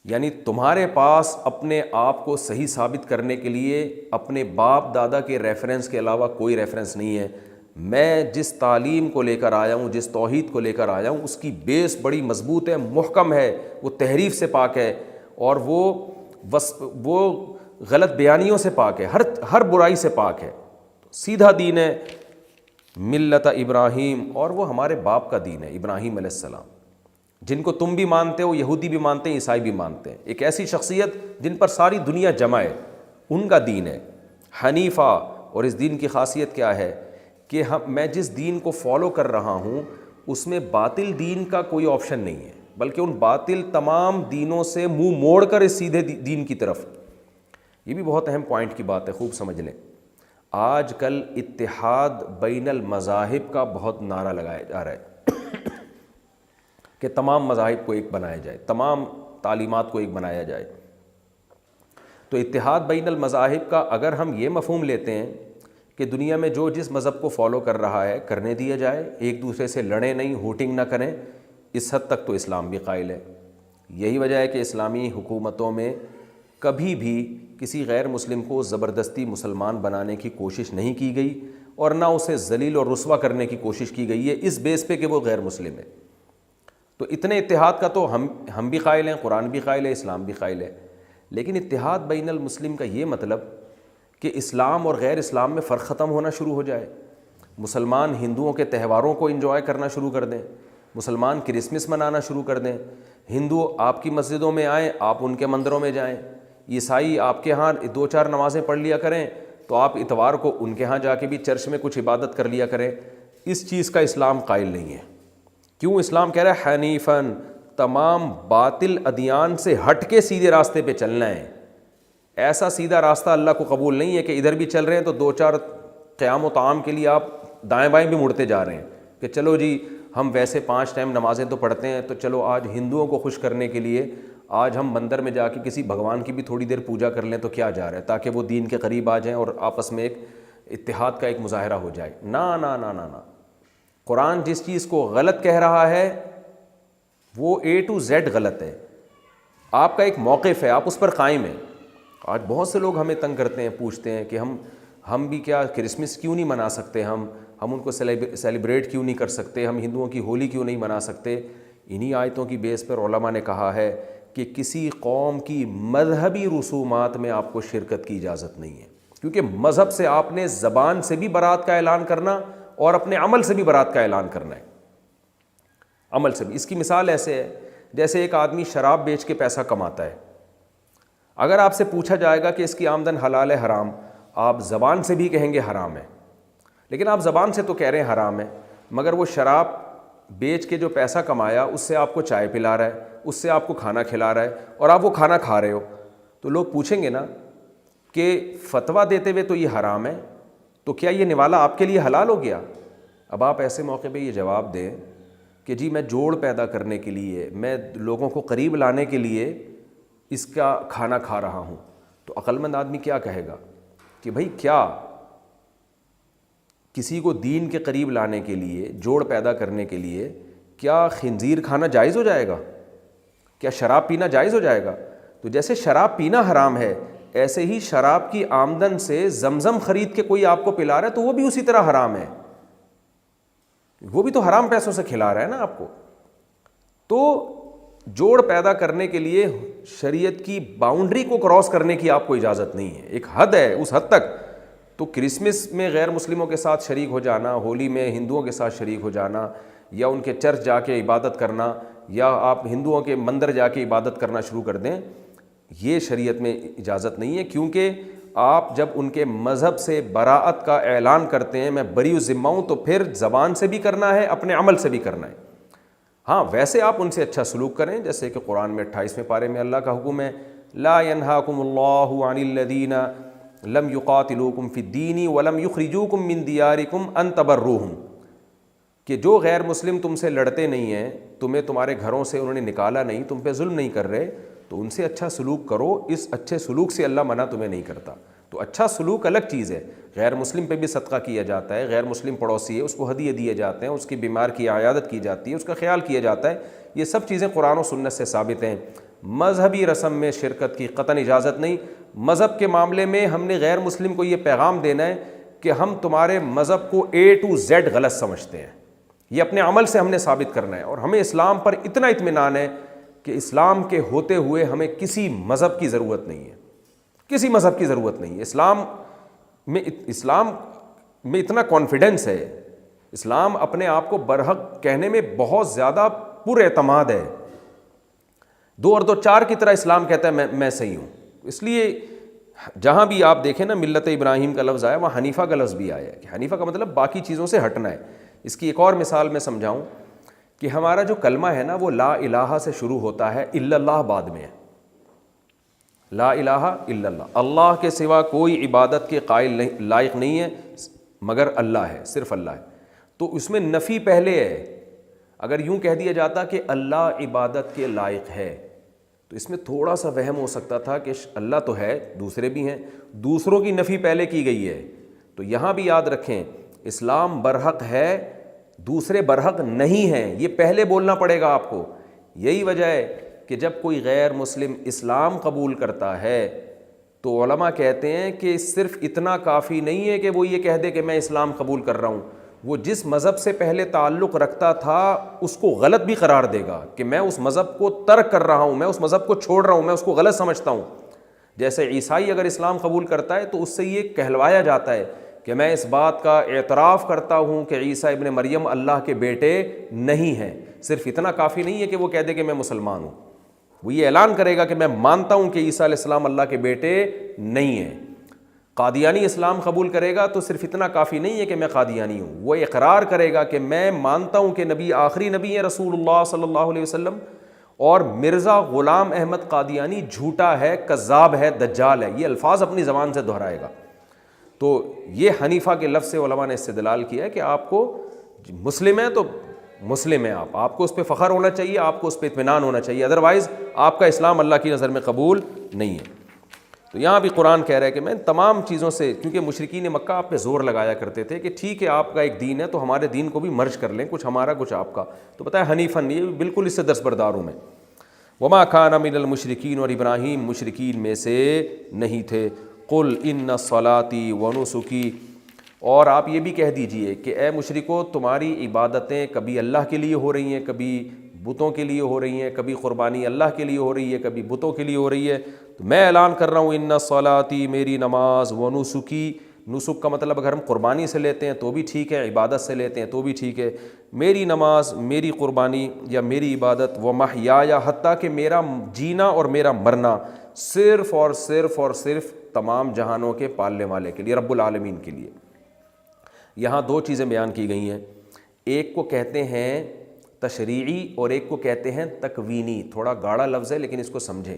یعنی تمہارے پاس اپنے آپ کو صحیح ثابت کرنے کے لیے اپنے باپ دادا کے ریفرنس کے علاوہ کوئی ریفرنس نہیں ہے. میں جس تعلیم کو لے کر آیا ہوں، جس توحید کو لے کر آیا ہوں، اس کی بیس بڑی مضبوط ہے، محکم ہے، وہ تحریف سے پاک ہے، اور وہ غلط بیانیوں سے پاک ہے، ہر برائی سے پاک ہے. سیدھا دین ہے، ملت ابراہیم، اور وہ ہمارے باپ کا دین ہے، ابراہیم علیہ السلام، جن کو تم بھی مانتے ہو، یہودی بھی مانتے ہیں، عیسائی بھی مانتے ہیں. ایک ایسی شخصیت جن پر ساری دنیا جمع ہے، ان کا دین ہے حنیفہ. اور اس دین کی خاصیت کیا ہے کہ میں جس دین کو فالو کر رہا ہوں اس میں باطل دین کا کوئی آپشن نہیں ہے، بلکہ ان باطل تمام دینوں سے منہ موڑ کر اس سیدھے دین کی طرف. یہ بھی بہت اہم پوائنٹ کی بات ہے، خوب سمجھ لیں. آج کل اتحاد بین المذاہب کا بہت نعرہ لگایا جا رہا ہے کہ تمام مذاہب کو ایک بنایا جائے، تمام تعلیمات کو ایک بنایا جائے. تو اتحاد بین المذاہب کا اگر ہم یہ مفہوم لیتے ہیں کہ دنیا میں جو جس مذہب کو فالو کر رہا ہے کرنے دیا جائے، ایک دوسرے سے لڑیں نہیں، ہوٹنگ نہ کریں، اس حد تک تو اسلام بھی قائل ہے. یہی وجہ ہے کہ اسلامی حکومتوں میں کبھی بھی کسی غیر مسلم کو زبردستی مسلمان بنانے کی کوشش نہیں کی گئی، اور نہ اسے ذلیل اور رسوا کرنے کی کوشش کی گئی ہے اس بیس پہ کہ وہ غیر مسلم ہے. تو اتنے اتحاد کا تو ہم بھی قائل ہیں، قرآن بھی قائل ہے، اسلام بھی قائل ہے. لیکن اتحاد بین المسلم کا یہ مطلب کہ اسلام اور غیر اسلام میں فرق ختم ہونا شروع ہو جائے. مسلمان ہندوؤں کے تہواروں کو انجوائے کرنا شروع کر دیں، مسلمان کرسمس منانا شروع کر دیں، ہندو آپ کی مسجدوں میں آئیں، آپ ان کے مندروں میں جائیں، عیسائی آپ کے ہاں 2-4 نمازیں پڑھ لیا کریں تو آپ اتوار کو ان کے ہاں جا کے بھی چرچ میں کچھ عبادت کر لیا کریں. اس چیز کا اسلام قائل نہیں ہے. کیوں؟ اسلام کہہ رہا ہے حنیفاً، تمام باطل ادیان سے ہٹ کے سیدھے راستے پہ چلنا ہے. ایسا سیدھا راستہ اللہ کو قبول نہیں ہے کہ ادھر بھی چل رہے ہیں تو 2-4 قیام و طعام کے لیے آپ دائیں بائیں بھی مڑتے جا رہے ہیں کہ چلو جی ہم ویسے 5 ٹائم نمازیں تو پڑھتے ہیں، تو چلو آج ہندوؤں کو خوش کرنے کے لیے آج ہم مندر میں جا کے کسی بھگوان کی بھی تھوڑی دیر پوجا کر لیں تو کیا جا رہا ہے، تاکہ وہ دین کے قریب آ جائیں اور آپس میں ایک اتحاد کا ایک مظاہرہ ہو جائے. نا نا نا نا نا. قرآن جس چیز کو غلط کہہ رہا ہے وہ A to Z غلط ہے. آپ کا ایک موقف ہے، آپ اس پر قائم ہیں. آج بہت سے لوگ ہمیں تنگ کرتے ہیں، پوچھتے ہیں کہ ہم بھی کیا کرسمس کیوں نہیں منا سکتے، ہم ان کو سیلیبریٹ کیوں نہیں کر سکتے، ہم ہندوؤں کی ہولی کیوں نہیں منا سکتے. انہی آیتوں کی بیس پر علماء نے کہا ہے کہ کسی قوم کی مذہبی رسومات میں آپ کو شرکت کی اجازت نہیں ہے، کیونکہ مذہب سے آپ نے زبان سے بھی برات کا اعلان کرنا اور اپنے عمل سے بھی برات کا اعلان کرنا ہے. عمل سے بھی. اس کی مثال ایسے ہے جیسے ایک آدمی شراب بیچ کے پیسہ کماتا ہے. اگر آپ سے پوچھا جائے گا کہ اس کی آمدن حلال ہے حرام، آپ زبان سے بھی کہیں گے حرام ہے، لیکن آپ زبان سے تو کہہ رہے ہیں حرام ہے، مگر وہ شراب بیچ کے جو پیسہ کمایا اس سے آپ کو چائے پلا رہا ہے، اس سے آپ کو کھانا کھلا رہا ہے، اور آپ وہ کھانا کھا رہے ہو. تو لوگ پوچھیں گے نا کہ فتویٰ دیتے ہوئے تو یہ حرام ہے، تو کیا یہ نوالا آپ کے لیے حلال ہو گیا؟ اب آپ ایسے موقع پہ یہ جواب دیں کہ جی میں جوڑ پیدا کرنے کے لیے، میں لوگوں کو قریب لانے کے لیے اس کا کھانا کھا رہا ہوں. تو عقل مند آدمی کیا کہے گا کہ بھائی کیا کسی کو دین کے قریب لانے کے لیے، جوڑ پیدا کرنے کے لیے، کیا خنزیر کھانا جائز ہو جائے گا؟ کیا شراب پینا جائز ہو جائے گا؟ تو جیسے شراب پینا حرام ہے، ایسے ہی شراب کی آمدن سے زمزم خرید کے کوئی آپ کو پلا رہا ہے تو وہ بھی اسی طرح حرام ہے. وہ بھی تو حرام پیسوں سے کھلا رہا ہے نا آپ کو. تو جوڑ پیدا کرنے کے لیے شریعت کی باؤنڈری کو کراس کرنے کی آپ کو اجازت نہیں ہے. ایک حد ہے، اس حد تک. تو کرسمس میں غیر مسلموں کے ساتھ شریک ہو جانا، ہولی میں ہندوؤں کے ساتھ شریک ہو جانا، یا ان کے چرچ جا کے عبادت کرنا، یا آپ ہندوؤں کے مندر جا کے عبادت کرنا شروع کر دیں، یہ شریعت میں اجازت نہیں ہے. کیونکہ آپ جب ان کے مذہب سے براعت کا اعلان کرتے ہیں، میں بری الذمہ ہوں، تو پھر زبان سے بھی کرنا ہے، اپنے عمل سے بھی کرنا ہے. ہاں ویسے آپ ان سے اچھا سلوک کریں، جیسے کہ قرآن میں 28ویں پارے میں اللہ کا حکم ہے، لا ینہاکم اللہ عن الذین لم یقاتلوکم فی الدین ولم یخرجوکم من دیارکم ان تبروہم، کہ جو غیر مسلم تم سے لڑتے نہیں ہیں، تمہیں تمہارے گھروں سے انہوں نے نکالا نہیں، تم پہ ظلم نہیں کر رہے، تو ان سے اچھا سلوک کرو. اس اچھے سلوک سے اللہ منع تمہیں نہیں کرتا. تو اچھا سلوک الگ چیز ہے، غیر مسلم پہ بھی صدقہ کیا جاتا ہے، غیر مسلم پڑوسی ہے اس کو ہدیے دیے جاتے ہیں، اس کی بیمار کی عیادت کی جاتی ہے، اس کا خیال کیا جاتا ہے، یہ سب چیزیں قرآن و سنت سے ثابت ہیں۔ مذہبی رسم میں شرکت کی قطعاً اجازت نہیں۔ مذہب کے معاملے میں ہم نے غیر مسلم کو یہ پیغام دینا ہے کہ ہم تمہارے مذہب کو A to Z غلط سمجھتے ہیں، یہ اپنے عمل سے ہم نے ثابت کرنا ہے، اور ہمیں اسلام پر اتنا اطمینان ہے کہ اسلام کے ہوتے ہوئے ہمیں کسی مذہب کی ضرورت نہیں ہے، کسی مذہب کی ضرورت نہیں ہے۔ اسلام میں اتنا کانفیڈنس ہے، اسلام اپنے آپ کو برحق کہنے میں بہت زیادہ پر اعتماد ہے، 2 اور 2 4 کی طرح اسلام کہتا ہے میں صحیح ہوں۔ اس لیے جہاں بھی آپ دیکھیں نا ملت ابراہیم کا لفظ آیا وہاں حنیفہ کا لفظ بھی آیا ہے، کہ حنیفہ کا مطلب باقی چیزوں سے ہٹنا ہے۔ اس کی ایک اور مثال میں سمجھاؤں کہ ہمارا جو کلمہ ہے نا وہ لا الہ سے شروع ہوتا ہے، الا اللہ بعد میں ہے، لا الہ الا اللہ، اللہ کے سوا کوئی عبادت کے قائل لائق نہیں ہے مگر اللہ ہے، صرف اللہ ہے۔ تو اس میں نفی پہلے ہے، اگر یوں کہہ دیا جاتا کہ اللہ عبادت کے لائق ہے تو اس میں تھوڑا سا وہم ہو سکتا تھا کہ اللہ تو ہے، دوسرے بھی ہیں، دوسروں کی نفی پہلے کی گئی ہے۔ تو یہاں بھی یاد رکھیں اسلام برحق ہے، دوسرے برحق نہیں ہیں، یہ پہلے بولنا پڑے گا آپ کو۔ یہی وجہ ہے کہ جب کوئی غیر مسلم اسلام قبول کرتا ہے تو علماء کہتے ہیں کہ صرف اتنا کافی نہیں ہے کہ وہ یہ کہہ دے کہ میں اسلام قبول کر رہا ہوں، وہ جس مذہب سے پہلے تعلق رکھتا تھا اس کو غلط بھی قرار دے گا کہ میں اس مذہب کو ترک کر رہا ہوں، میں اس مذہب کو چھوڑ رہا ہوں، میں اس کو غلط سمجھتا ہوں۔ جیسے عیسائی اگر اسلام قبول کرتا ہے تو اس سے یہ کہلوایا جاتا ہے کہ میں اس بات کا اعتراف کرتا ہوں کہ عیسیٰ ابن مریم اللہ کے بیٹے نہیں ہیں۔ صرف اتنا کافی نہیں ہے کہ وہ کہہ دے کہ میں مسلمان ہوں، وہ یہ اعلان کرے گا کہ میں مانتا ہوں کہ عیسیٰ علیہ السلام اللہ کے بیٹے نہیں ہیں۔ قادیانی اسلام قبول کرے گا تو صرف اتنا کافی نہیں ہے کہ میں قادیانی ہوں، وہ اقرار کرے گا کہ میں مانتا ہوں کہ نبی آخری نبی ہے رسول اللہ صلی اللہ علیہ وسلم، اور مرزا غلام احمد قادیانی جھوٹا ہے، کذاب ہے، دجال ہے، یہ الفاظ اپنی زبان سے دہرائے گا۔ تو یہ حنیفہ کے لفظ سے علماء نے استدلال کیا ہے کہ آپ کو مسلم ہے تو مسلم ہے، آپ کو اس پہ فخر ہونا چاہیے، آپ کو اس پہ اطمینان ہونا چاہیے، ادروائز آپ کا اسلام اللہ کی نظر میں قبول نہیں ہے۔ تو یہاں بھی قرآن کہہ رہا ہے کہ میں تمام چیزوں سے، کیونکہ مشرکین مکہ آپ پہ زور لگایا کرتے تھے کہ ٹھیک ہے آپ کا ایک دین ہے تو ہمارے دین کو بھی مرج کر لیں، کچھ ہمارا کچھ آپ کا، تو بتایا حنیفاً، یہ بالکل اس سے دستبردار ہوں میں۔ وما کان من المشرکین، اور ابراہیم مشرکین میں سے نہیں تھے۔ قل ان صلاتی ونسکی، اور آپ یہ بھی کہہ دیجئے کہ اے مشرکو تمہاری عبادتیں کبھی اللہ کے لیے ہو رہی ہیں، کبھی بتوں کے لیے ہو رہی ہیں، کبھی قربانی اللہ کے لیے ہو رہی ہے، کبھی بتوں کے لیے ہو رہی ہے، تو میں اعلان کر رہا ہوں ان صلاتی، میری نماز، ونسکی، نسک کا مطلب اگر ہم قربانی سے لیتے ہیں تو بھی ٹھیک ہے، عبادت سے لیتے ہیں تو بھی ٹھیک ہے، میری نماز، میری قربانی یا میری عبادت، ومحیایا، حتیٰ کہ میرا جینا اور میرا مرنا صرف اور صرف اور صرف تمام جہانوں کے پالنے والے کے لیے، رب العالمین کے لیے۔ یہاں 2 چیزیں بیان کی گئی ہیں، ایک کو کہتے ہیں تشریعی اور ایک کو کہتے ہیں تکوینی، تھوڑا گاڑا لفظ ہے لیکن اس کو سمجھیں۔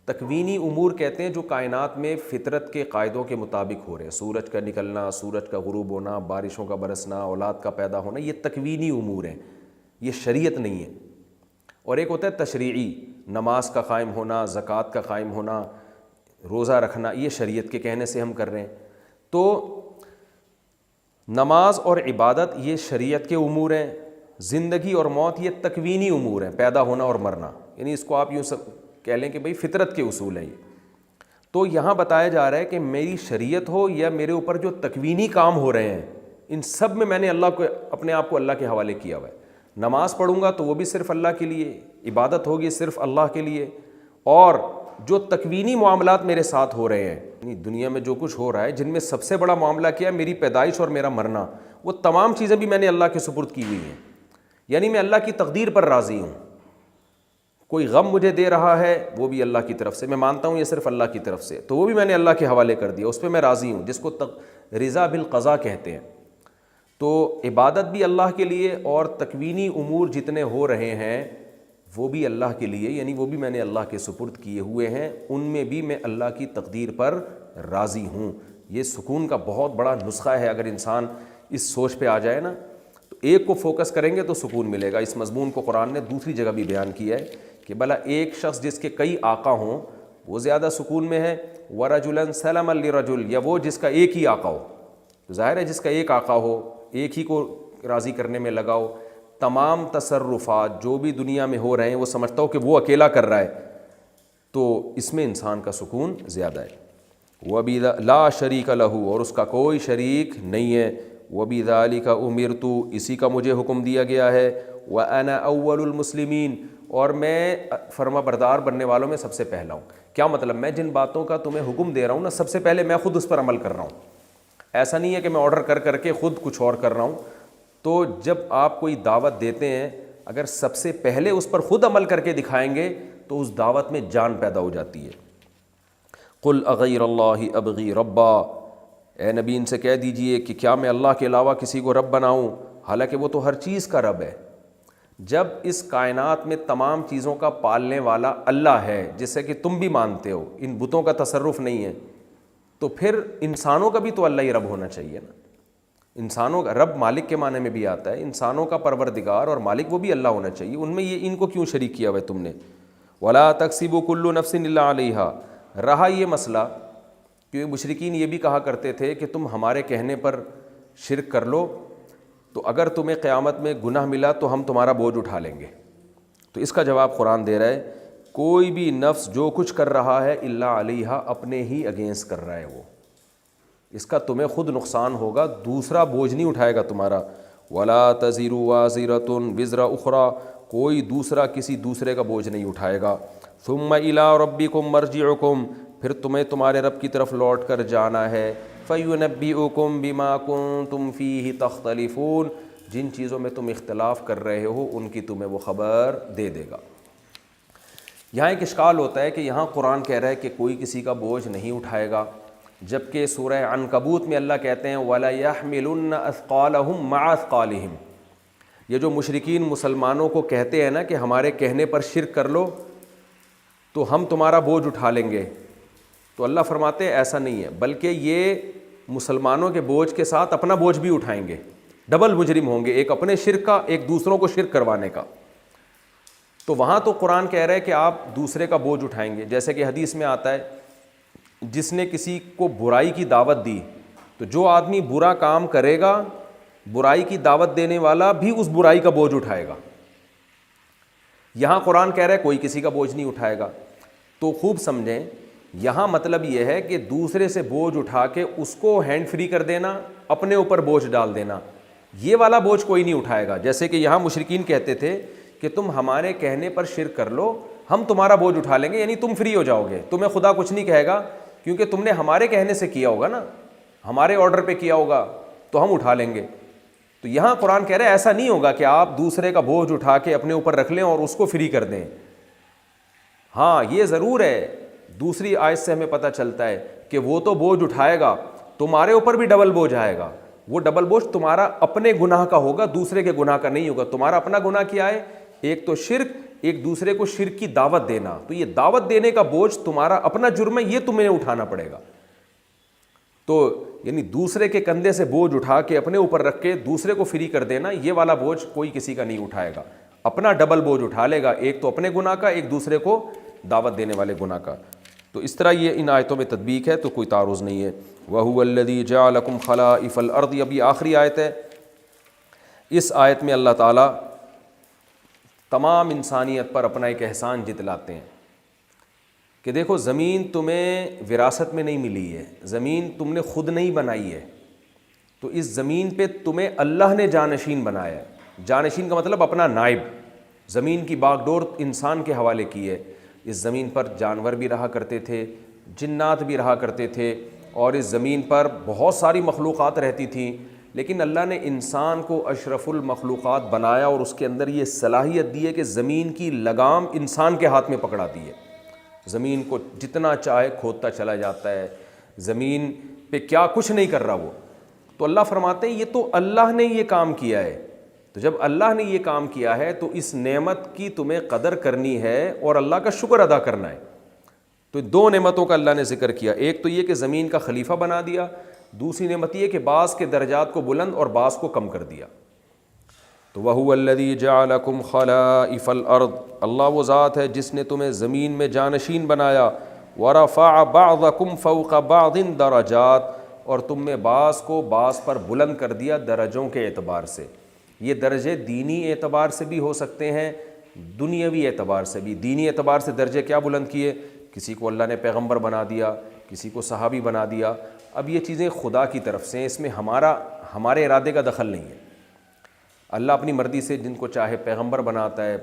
تکوینی امور کہتے ہیں جو کائنات میں فطرت کے قاعدوں کے مطابق ہو رہے ہیں، سورج کا نکلنا، سورج کا غروب ہونا، بارشوں کا برسنا، اولاد کا پیدا ہونا، یہ تکوینی امور ہیں، یہ شریعت نہیں ہے۔ اور ایک ہوتا ہے تشریعی، نماز کا قائم ہونا، زکوٰۃ کا قائم ہونا، روزہ رکھنا، یہ شریعت کے کہنے سے ہم کر رہے ہیں۔ تو نماز اور عبادت یہ شریعت کے امور ہیں، زندگی اور موت یہ تکوینی امور ہیں، پیدا ہونا اور مرنا، یعنی اس کو آپ یوں کہہ لیں کہ بھئی فطرت کے اصول ہیں یہ۔ تو یہاں بتایا جا رہا ہے کہ میری شریعت ہو یا میرے اوپر جو تکوینی کام ہو رہے ہیں، ان سب میں نے اللہ کو، اپنے آپ کو اللہ کے حوالے کیا ہوا ہے۔ نماز پڑھوں گا تو وہ بھی صرف اللہ کے لیے، عبادت ہوگی صرف اللہ کے لیے، اور جو تکوینی معاملات میرے ساتھ ہو رہے ہیں، یعنی دنیا میں جو کچھ ہو رہا ہے، جن میں سب سے بڑا معاملہ کیا ہے، میری پیدائش اور میرا مرنا، وہ تمام چیزیں بھی میں نے اللہ کے سپرد کی ہوئی ہیں، یعنی میں اللہ کی تقدیر پر راضی ہوں۔ کوئی غم مجھے دے رہا ہے وہ بھی اللہ کی طرف سے، میں مانتا ہوں یہ صرف اللہ کی طرف سے، تو وہ بھی میں نے اللہ کے حوالے کر دیا، اس پہ میں راضی ہوں، جس کو رضا بالقضاء کہتے ہیں۔ تو عبادت بھی اللہ کے لیے، اور تکوینی امور جتنے ہو رہے ہیں وہ بھی اللہ کے لیے، یعنی وہ بھی میں نے اللہ کے سپرد کیے ہوئے ہیں، ان میں بھی میں اللہ کی تقدیر پر راضی ہوں۔ یہ سکون کا بہت بڑا نسخہ ہے، اگر انسان اس سوچ پہ آ جائے نا تو ایک کو فوکس کریں گے تو سکون ملے گا۔ اس مضمون کو قرآن نے دوسری جگہ بھی بیان کیا ہے کہ بھلا ایک شخص جس کے کئی آقا ہوں وہ زیادہ سکون میں ہے. وَرَجُلًا سَلَمًا لِرَجُلٍ، یا وہ جس کا ایک ہی آقا ہو. تو ظاہر ہے جس کا ایک آقا ہو، ایک ہی کو راضی کرنے میں لگا ہو، تمام تصرفات جو بھی دنیا میں ہو رہے ہیں وہ سمجھتا ہو کہ وہ اکیلا کر رہا ہے، تو اس میں انسان کا سکون زیادہ ہے. وَبِلَا شَرِيكَ لَهُ، اور اس کا کوئی شریک نہیں ہے. وَبِذَلِكَ أُمِرْتُ، اسی کا مجھے حکم دیا گیا ہے. وَأَنَا أَوَّلُ الْمُسْلِمِينَ، اور میں فرما بردار بننے والوں میں سب سے پہلا ہوں. کیا مطلب؟ میں جن باتوں کا تمہیں حکم دے رہا ہوں نا، سب سے پہلے میں خود اس پر عمل کر رہا ہوں. ایسا نہیں ہے کہ میں آرڈر کر کے خود کچھ اور کر رہا ہوں. تو جب آپ کوئی دعوت دیتے ہیں، اگر سب سے پہلے اس پر خود عمل کر کے دکھائیں گے تو اس دعوت میں جان پیدا ہو جاتی ہے. قُلْ أَغَيْرَ اللَّهِ أَبْغِي رَبًّا، اے نبی ان سے کہہ دیجئے کہ کیا میں اللہ کے علاوہ کسی کو رب بناؤں، حالانکہ وہ تو ہر چیز کا رب ہے. جب اس کائنات میں تمام چیزوں کا پالنے والا اللہ ہے، جسے کہ تم بھی مانتے ہو، ان بتوں کا تصرف نہیں ہے، تو پھر انسانوں کا بھی تو اللہ ہی رب ہونا چاہیے نا. انسانوں کا رب مالک کے معنی میں بھی آتا ہے، انسانوں کا پروردگار اور مالک وہ بھی اللہ ہونا چاہیے. ان میں یہ ان کو کیوں شریک کیا ہوا ہے تم نے؟ وَلَا تَكْسِبُ كُلُّ نَفْسٍ إِلَّا عَلَيْهَا. رہا یہ مسئلہ کہ مشرکین یہ بھی کہا کرتے تھے کہ تم ہمارے کہنے پر شرک کر لو تو اگر تمہیں قیامت میں گناہ ملا تو ہم تمہارا بوجھ اٹھا لیں گے. تو اس کا جواب قرآن دے رہا ہے، کوئی بھی نفس جو کچھ کر رہا ہے الا علیہا، اپنے ہی اگینسٹ کر رہا ہے وہ. اس کا تمہیں خود نقصان ہوگا، دوسرا بوجھ نہیں اٹھائے گا تمہارا. ولا تزر وازرۃ وزر اخرى، کوئی دوسرا کسی دوسرے کا بوجھ نہیں اٹھائے گا. ثم الی ربکم مرجعکم، پھر تمہیں تمہارے رب کی طرف لوٹ کر جانا ہے. فینبئکم بما کنتم فیہ تختلفون، جن چیزوں میں تم اختلاف کر رہے ہو ان کی تمہیں وہ خبر دے دے گا. یہاں ایک اشکال ہوتا ہے کہ یہاں قرآن کہہ رہا ہے کہ کوئی کسی کا بوجھ نہیں اٹھائے گا، جبکہ سورہ عنکبوت میں اللہ کہتے ہیں وَلَيَحْمِلُنَّ أَثْقَالَهُمْ مَعَ أَثْقَالِهِمْ. یہ جو مشرکین مسلمانوں کو کہتے ہیں نا کہ ہمارے کہنے پر شرک کر لو تو ہم تمہارا بوجھ اٹھا لیں گے، تو اللہ فرماتے ہیں ایسا نہیں ہے، بلکہ یہ مسلمانوں کے بوجھ کے ساتھ اپنا بوجھ بھی اٹھائیں گے. ڈبل مجرم ہوں گے، ایک اپنے شرک کا، ایک دوسروں کو شرک کروانے کا. تو وہاں تو قرآن کہہ رہا ہے کہ آپ دوسرے کا بوجھ اٹھائیں گے. جیسے کہ حدیث میں آتا ہے جس نے کسی کو برائی کی دعوت دی، تو جو آدمی برا کام کرے گا برائی کی دعوت دینے والا بھی اس برائی کا بوجھ اٹھائے گا. یہاں قرآن کہہ رہا ہے کوئی کسی کا بوجھ نہیں اٹھائے گا. تو خوب سمجھیں، یہاں مطلب یہ ہے کہ دوسرے سے بوجھ اٹھا کے اس کو ہینڈ فری کر دینا، اپنے اوپر بوجھ ڈال دینا، یہ والا بوجھ کوئی نہیں اٹھائے گا. جیسے کہ یہاں مشرکین کہتے تھے کہ تم ہمارے کہنے پر شرک کر لو، ہم تمہارا بوجھ اٹھا لیں گے، یعنی تم فری ہو جاؤ گے، تمہیں خدا کچھ نہیں کہے گا کیونکہ تم نے ہمارے کہنے سے کیا ہوگا نا، ہمارے آرڈر پہ کیا ہوگا تو ہم اٹھا لیں گے. تو یہاں قرآن کہہ رہا ہے ایسا نہیں ہوگا کہ آپ دوسرے کا بوجھ اٹھا کے اپنے اوپر رکھ لیں اور اس کو فری کر دیں. ہاں یہ ضرور ہے، دوسری آیت سے ہمیں پتہ چلتا ہے کہ وہ تو بوجھ اٹھائے گا، تمہارے اوپر بھی ڈبل بوجھ آئے گا. وہ ڈبل بوجھ تمہارا اپنے گناہ کا ہوگا، دوسرے کے گناہ کا نہیں ہوگا. تمہارا اپنا گناہ کیا ہے؟ ایک تو شرک، ایک دوسرے کو شرک کی دعوت دینا. تو یہ دعوت دینے کا بوجھ تمہارا اپنا جرم ہے، یہ تمہیں اٹھانا پڑے گا. تو یعنی دوسرے کے کندھے سے بوجھ اٹھا کے اپنے اوپر رکھ کے دوسرے کو فری کر دینا، یہ والا بوجھ کوئی کسی کا نہیں اٹھائے گا. اپنا ڈبل بوجھ اٹھا لے گا، ایک تو اپنے گناہ کا، ایک دوسرے کو دعوت دینے والے گناہ کا. تو اس طرح یہ ان آیتوں میں تطبیق ہے، تو کوئی تعارض نہیں ہے. وَهُوَ الَّذِي جَعَلَكُمْ خَلَائِفَ الْأَرْضِ، ابھی آخری آیت ہے. اس آیت میں اللہ تعالیٰ تمام انسانیت پر اپنا ایک احسان جتلاتے ہیں کہ دیکھو زمین تمہیں وراثت میں نہیں ملی ہے، زمین تم نے خود نہیں بنائی ہے، تو اس زمین پہ تمہیں اللہ نے جانشین بنایا ہے. جانشین کا مطلب اپنا نائب. زمین کی باغ ڈور انسان کے حوالے کی ہے. اس زمین پر جانور بھی رہا کرتے تھے، جنات بھی رہا کرتے تھے، اور اس زمین پر بہت ساری مخلوقات رہتی تھیں، لیکن اللہ نے انسان کو اشرف المخلوقات بنایا اور اس کے اندر یہ صلاحیت دی ہے کہ زمین کی لگام انسان کے ہاتھ میں پکڑا دی ہے. زمین کو جتنا چاہے کھودتا چلا جاتا ہے، زمین پہ کیا کچھ نہیں کر رہا وہ. تو اللہ فرماتے ہیں یہ تو اللہ نے یہ کام کیا ہے. تو جب اللہ نے یہ کام کیا ہے تو اس نعمت کی تمہیں قدر کرنی ہے اور اللہ کا شکر ادا کرنا ہے. تو دو نعمتوں کا اللہ نے ذکر کیا، ایک تو یہ کہ زمین کا خلیفہ بنا دیا، دوسری نعمت یہ کہ بعض کے درجات کو بلند اور بعض کو کم کر دیا. تو وَهُوَ الَّذِي جَعَلَكُمْ خَلَائِفَ الْأَرْضِ، اللہ وہ ذات ہے جس نے تمہیں زمین میں جانشین بنایا. وَرَفَعَ بَعْضَكُمْ فَوْقَ بَعْضٍ دَرَجَاتٍ، اور تم میں بعض کو بعض پر بلند کر دیا درجوں کے اعتبار سے۔ یہ درجے دینی اعتبار سے بھی ہو سکتے ہیں، دنیاوی اعتبار سے بھی۔ دینی اعتبار سے درجے کیا بلند کیے؟ کسی کو اللہ نے پیغمبر بنا دیا، کسی کو صحابی بنا دیا۔ اب یہ چیزیں خدا کی طرف سے ہیں، اس میں ہمارے ارادے کا دخل نہیں ہے۔ اللہ اپنی مرضی سے جن کو چاہے پیغمبر بناتا ہے۔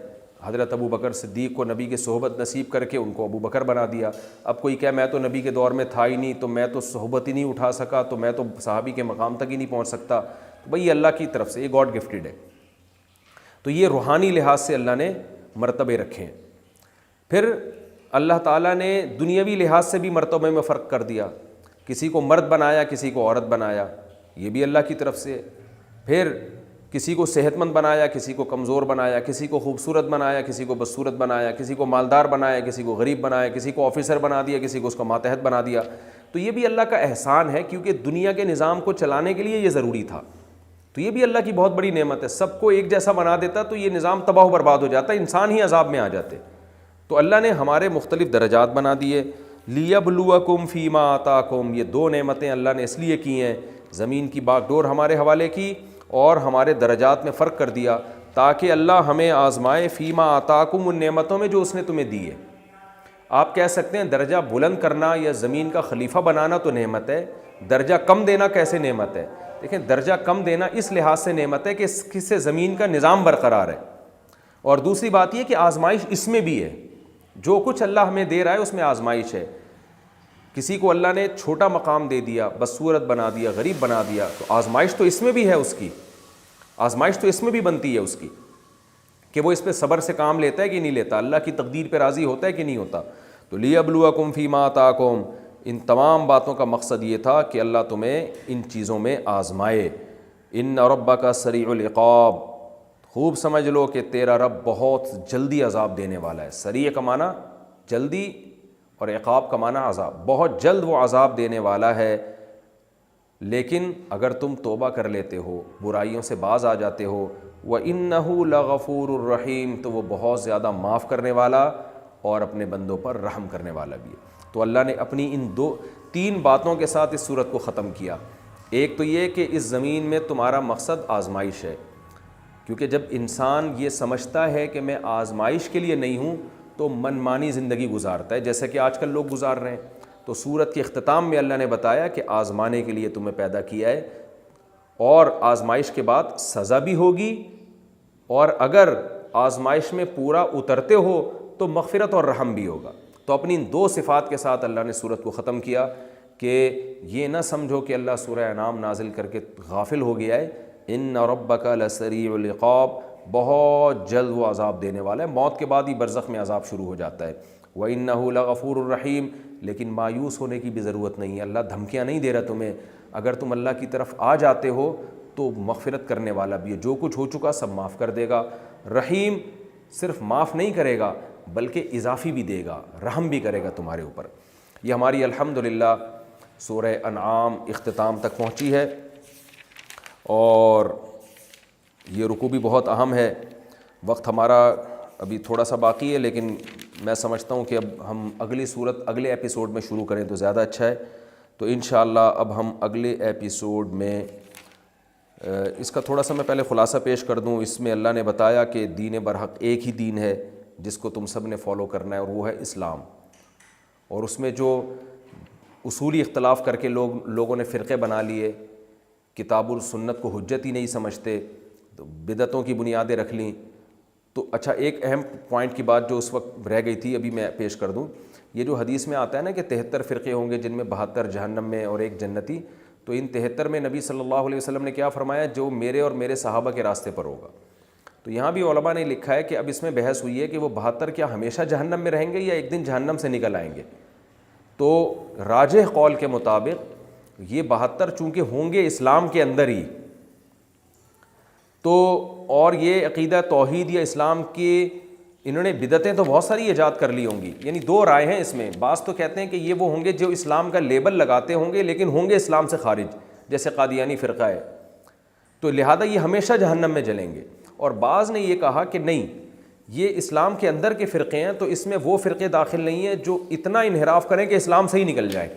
حضرت ابو بکر صدیق کو نبی کی صحبت نصیب کر کے ان کو ابو بکر بنا دیا۔ اب کوئی کہے میں تو نبی کے دور میں تھا ہی نہیں، تو میں تو صحبت ہی نہیں اٹھا سکا، تو میں تو صحابی کے مقام تک ہی نہیں پہنچ سکتا۔ تو بھئی یہ اللہ کی طرف سے، یہ گاڈ گفٹڈ ہے۔ تو یہ روحانی لحاظ سے اللہ نے مرتبے رکھے ہیں۔ پھر اللہ تعالیٰ نے دنیاوی لحاظ سے بھی مرتبے میں فرق کر دیا، کسی کو مرد بنایا، کسی کو عورت بنایا، یہ بھی اللہ کی طرف سے۔ پھر کسی کو صحت مند بنایا، کسی کو کمزور بنایا، کسی کو خوبصورت بنایا، کسی کو بدصورت بنایا، کسی کو مالدار بنایا، کسی کو غریب بنایا، کسی کو آفیسر بنا دیا، کسی کو اس کا ماتحت بنا دیا۔ تو یہ بھی اللہ کا احسان ہے، کیونکہ دنیا کے نظام کو چلانے کے لیے یہ ضروری تھا۔ تو یہ بھی اللہ کی بہت بڑی نعمت ہے۔ سب کو ایک جیسا بنا دیتا تو یہ نظام تباہ و برباد ہو جاتا، انسان ہی عذاب میں آ جاتے۔ تو اللہ نے ہمارے مختلف درجات بنا دیے۔ لِيَبْلُوَكُمْ فِي مَا آتَاكُمْ، یہ دو نعمتیں اللہ نے اس لیے کی ہیں، زمین کی باغ ڈور ہمارے حوالے کی اور ہمارے درجات میں فرق کر دیا، تاکہ اللہ ہمیں آزمائے فی ما آتاکم، ان نعمتوں میں جو اس نے تمہیں دی ہے۔ آپ کہہ سکتے ہیں درجہ بلند کرنا یا زمین کا خلیفہ بنانا تو نعمت ہے، درجہ کم دینا کیسے نعمت ہے؟ دیکھیں درجہ کم دینا اس لحاظ سے نعمت ہے کہ اس سے زمین کا نظام برقرار ہے، اور دوسری بات یہ کہ آزمائش اس میں بھی ہے۔ جو کچھ اللہ ہمیں دے رہا ہے اس میں آزمائش ہے۔ کسی کو اللہ نے چھوٹا مقام دے دیا، بدصورت بنا دیا، غریب بنا دیا، تو آزمائش تو اس میں بھی ہے، اس کی آزمائش تو اس میں بھی بنتی ہے اس کی، کہ وہ اس پہ صبر سے کام لیتا ہے کہ نہیں لیتا، اللہ کی تقدیر پہ راضی ہوتا ہے کہ نہیں ہوتا۔ تو لِيَبْلُوَكُمْ فِي مَا آتَاكُمْ، ان تمام باتوں کا مقصد یہ تھا کہ اللہ تمہیں ان چیزوں میں آزمائے۔ إِنَّ رَبَّكَ سَرِيعُ الْعِقَابِ، خوب سمجھ لو کہ تیرا رب بہت جلدی عذاب دینے والا ہے۔ سریع کا معنی جلدی اور عقاب کا معنی عذاب، بہت جلد وہ عذاب دینے والا ہے۔ لیکن اگر تم توبہ کر لیتے ہو، برائیوں سے باز آ جاتے ہو، وَإِنَّهُ لَغَفُورٌ الرَّحِيمٌ، تو وہ بہت زیادہ معاف کرنے والا اور اپنے بندوں پر رحم کرنے والا بھی ہے۔ تو اللہ نے اپنی ان تین باتوں کے ساتھ اس صورت کو ختم کیا۔ ایک تو یہ کہ اس زمین میں تمہارا مقصد آزمائش ہے، کیونکہ جب انسان یہ سمجھتا ہے کہ میں آزمائش کے لیے نہیں ہوں تو منمانی زندگی گزارتا ہے، جیسا کہ آج کل لوگ گزار رہے ہیں۔ تو سورت کے اختتام میں اللہ نے بتایا کہ آزمانے کے لیے تمہیں پیدا کیا ہے، اور آزمائش کے بعد سزا بھی ہوگی، اور اگر آزمائش میں پورا اترتے ہو تو مغفرت اور رحم بھی ہوگا۔ تو اپنی ان دو صفات کے ساتھ اللہ نے سورت کو ختم کیا کہ یہ نہ سمجھو کہ اللہ سورہ انعام نازل کر کے غافل ہو گیا ہے۔ ان ربک لسریع العقاب، بہت جلد وہ عذاب دینے والا ہے، موت کے بعد ہی برزخ میں عذاب شروع ہو جاتا ہے۔ وَإِنَّهُ لَغَفُورٌ الرَّحِيمٌ، لیکن مایوس ہونے کی بھی ضرورت نہیں ہے، اللہ دھمکیاں نہیں دے رہا تمہیں۔ اگر تم اللہ کی طرف آ جاتے ہو تو مغفرت کرنے والا بھی ہے، جو کچھ ہو چکا سب معاف کر دے گا۔ رحیم صرف معاف نہیں کرے گا بلکہ اضافی بھی دے گا، رحم بھی کرے گا تمہارے اوپر۔ یہ ہماری الحمدللہ سورہ انعام اختتام تک پہنچی ہے، اور یہ رکوع بھی بہت اہم ہے۔ وقت ہمارا ابھی تھوڑا سا باقی ہے، لیکن میں سمجھتا ہوں کہ اب ہم اگلی صورت اگلے ایپیسوڈ میں شروع کریں تو زیادہ اچھا ہے۔ تو انشاءاللہ اب ہم اگلے ایپیسوڈ میں اس کا تھوڑا سا میں پہلے خلاصہ پیش کر دوں۔ اس میں اللہ نے بتایا کہ دین برحق ایک ہی دین ہے جس کو تم سب نے فالو کرنا ہے، اور وہ ہے اسلام۔ اور اس میں جو اصولی اختلاف کر کے لوگوں نے فرقے بنا لیے، کتاب السنت کو حجت ہی نہیں سمجھتے، تو بدعتوں کی بنیادیں رکھ لیں۔ تو اچھا، ایک اہم پوائنٹ کی بات جو اس وقت رہ گئی تھی ابھی میں پیش کر دوں۔ یہ جو حدیث میں آتا ہے نا کہ 73 فرقے ہوں گے جن میں 72 جہنم میں اور ایک جنتی، تو ان 73 میں نبی صلی اللہ علیہ وسلم نے کیا فرمایا؟ جو میرے اور میرے صحابہ کے راستے پر ہوگا۔ تو یہاں بھی علماء نے لکھا ہے کہ اب اس میں بحث ہوئی ہے کہ وہ 72 کیا ہمیشہ جہنم میں رہیں گے یا ایک دن جہنم سے نکل آئیں گے؟ تو راجح قول کے مطابق یہ 72 چونکہ ہوں گے اسلام کے اندر ہی، تو اور یہ عقیدہ توحید یا اسلام کی انہوں نے بدعتیں تو بہت ساری ایجاد کر لی ہوں گی، یعنی دو رائے ہیں اس میں۔ بعض تو کہتے ہیں کہ یہ وہ ہوں گے جو اسلام کا لیبل لگاتے ہوں گے لیکن ہوں گے اسلام سے خارج، جیسے قادیانی فرقہ ہے، تو لہذا یہ ہمیشہ جہنم میں جلیں گے۔ اور بعض نے یہ کہا کہ نہیں، یہ اسلام کے اندر کے فرقے ہیں، تو اس میں وہ فرقے داخل نہیں ہیں جو اتنا انحراف کریں کہ اسلام سے ہی نکل جائے،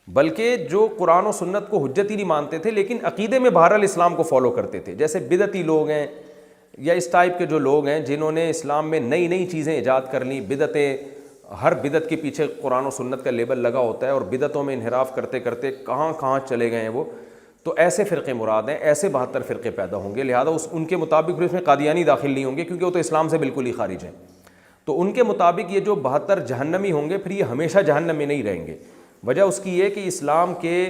بلکہ جو قرآن و سنت کو حجت ہی نہیں مانتے تھے لیکن عقیدے میں بہرحال اسلام کو فالو کرتے تھے، جیسے بدعتی لوگ ہیں یا اس ٹائپ کے جو لوگ ہیں جنہوں نے اسلام میں نئی نئی چیزیں ایجاد کر لیں، بدعتیں، ہر بدعت کے پیچھے قرآن و سنت کا لیبل لگا ہوتا ہے اور بدعتوں میں انحراف کرتے کرتے کہاں کہاں چلے گئے ہیں وہ، تو ایسے فرقے مراد ہیں، ایسے 72 فرقے پیدا ہوں گے، لہذا ان کے مطابق بھی اس میں قادیانی داخل نہیں ہوں گے کیونکہ وہ تو اسلام سے بالکل ہی خارج ہیں، تو ان کے مطابق یہ جو 72 جہنمی ہوں گے پھر یہ ہمیشہ جہنم میں نہیں رہیں گے۔ وجہ اس کی یہ کہ اسلام کے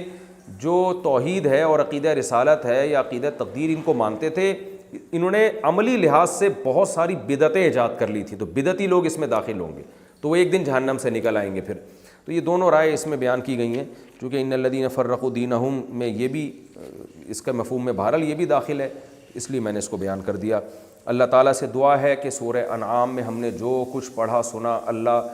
جو توحید ہے اور عقیدہ رسالت ہے یا عقیدہ تقدیر ان کو مانتے تھے، انہوں نے عملی لحاظ سے بہت ساری بدعتیں ایجاد کر لی تھی، تو بدعتی لوگ اس میں داخل ہوں گے تو وہ ایک دن جہنم سے نکل آئیں گے پھر۔ تو یہ دونوں رائے اس میں بیان کی گئی ہیں، چونکہ ان الذین فرقوا دینہم میں یہ بھی اس کا مفہوم میں بہرحال یہ بھی داخل ہے، اس لیے میں نے اس کو بیان کر دیا۔ اللہ تعالیٰ سے دعا ہے کہ سورہ انعام میں ہم نے جو کچھ پڑھا سنا، اللہ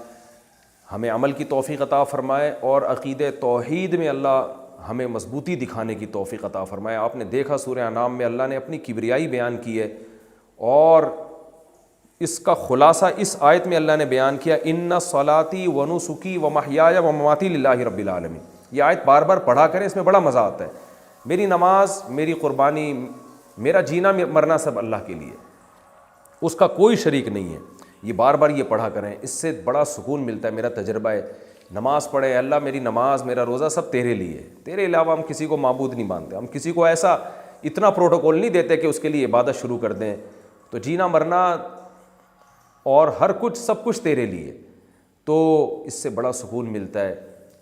ہمیں عمل کی توفیق عطا فرمائے اور عقیدہ توحید میں اللہ ہمیں مضبوطی دکھانے کی توفیق عطا فرمائے۔ آپ نے دیکھا سورہ انعام میں اللہ نے اپنی کبریائی بیان کی ہے، اور اس کا خلاصہ اس آیت میں اللہ نے بیان کیا، ان صلاتی و نسکی و محیای و مماتی للہ رب العالمین۔ یہ آیت بار بار پڑھا کریں، اس میں بڑا مزہ آتا ہے۔ میری نماز، میری قربانی، میرا جینا مرنا سب اللہ کے لیے، اس کا کوئی شریک نہیں ہے۔ یہ بار بار یہ پڑھا کریں، اس سے بڑا سکون ملتا ہے۔ میرا تجربہ ہے، نماز پڑھے، اللہ میری نماز، میرا روزہ سب تیرے لیے ہے، تیرے علاوہ ہم کسی کو معبود نہیں مانتے، ہم کسی کو ایسا اتنا پروٹوکول نہیں دیتے کہ اس کے لیے عبادت شروع کر دیں، تو جینا مرنا اور ہر کچھ سب کچھ تیرے لیے، تو اس سے بڑا سکون ملتا ہے،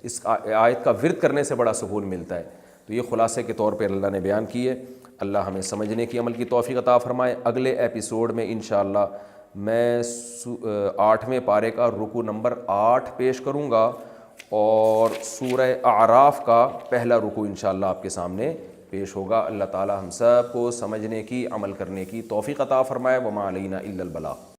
اس آیت کا ورد کرنے سے بڑا سکون ملتا ہے۔ تو یہ خلاصے کے طور پہ اللہ نے بیان کی ہے۔ اللہ ہمیں سمجھنے کی، عمل کی توفیق عطا فرمائے۔ اگلے ایپیسوڈ میں انشاءاللہ میں 8ویں پارے کا رکوع نمبر 8 پیش کروں گا، اور سورہ اعراف کا پہلا رکوع انشاءاللہ آپ کے سامنے پیش ہوگا۔ اللہ تعالی ہم سب کو سمجھنے کی، عمل کرنے کی توفیق عطا فرمائے۔ وما علینا الا البلاغ۔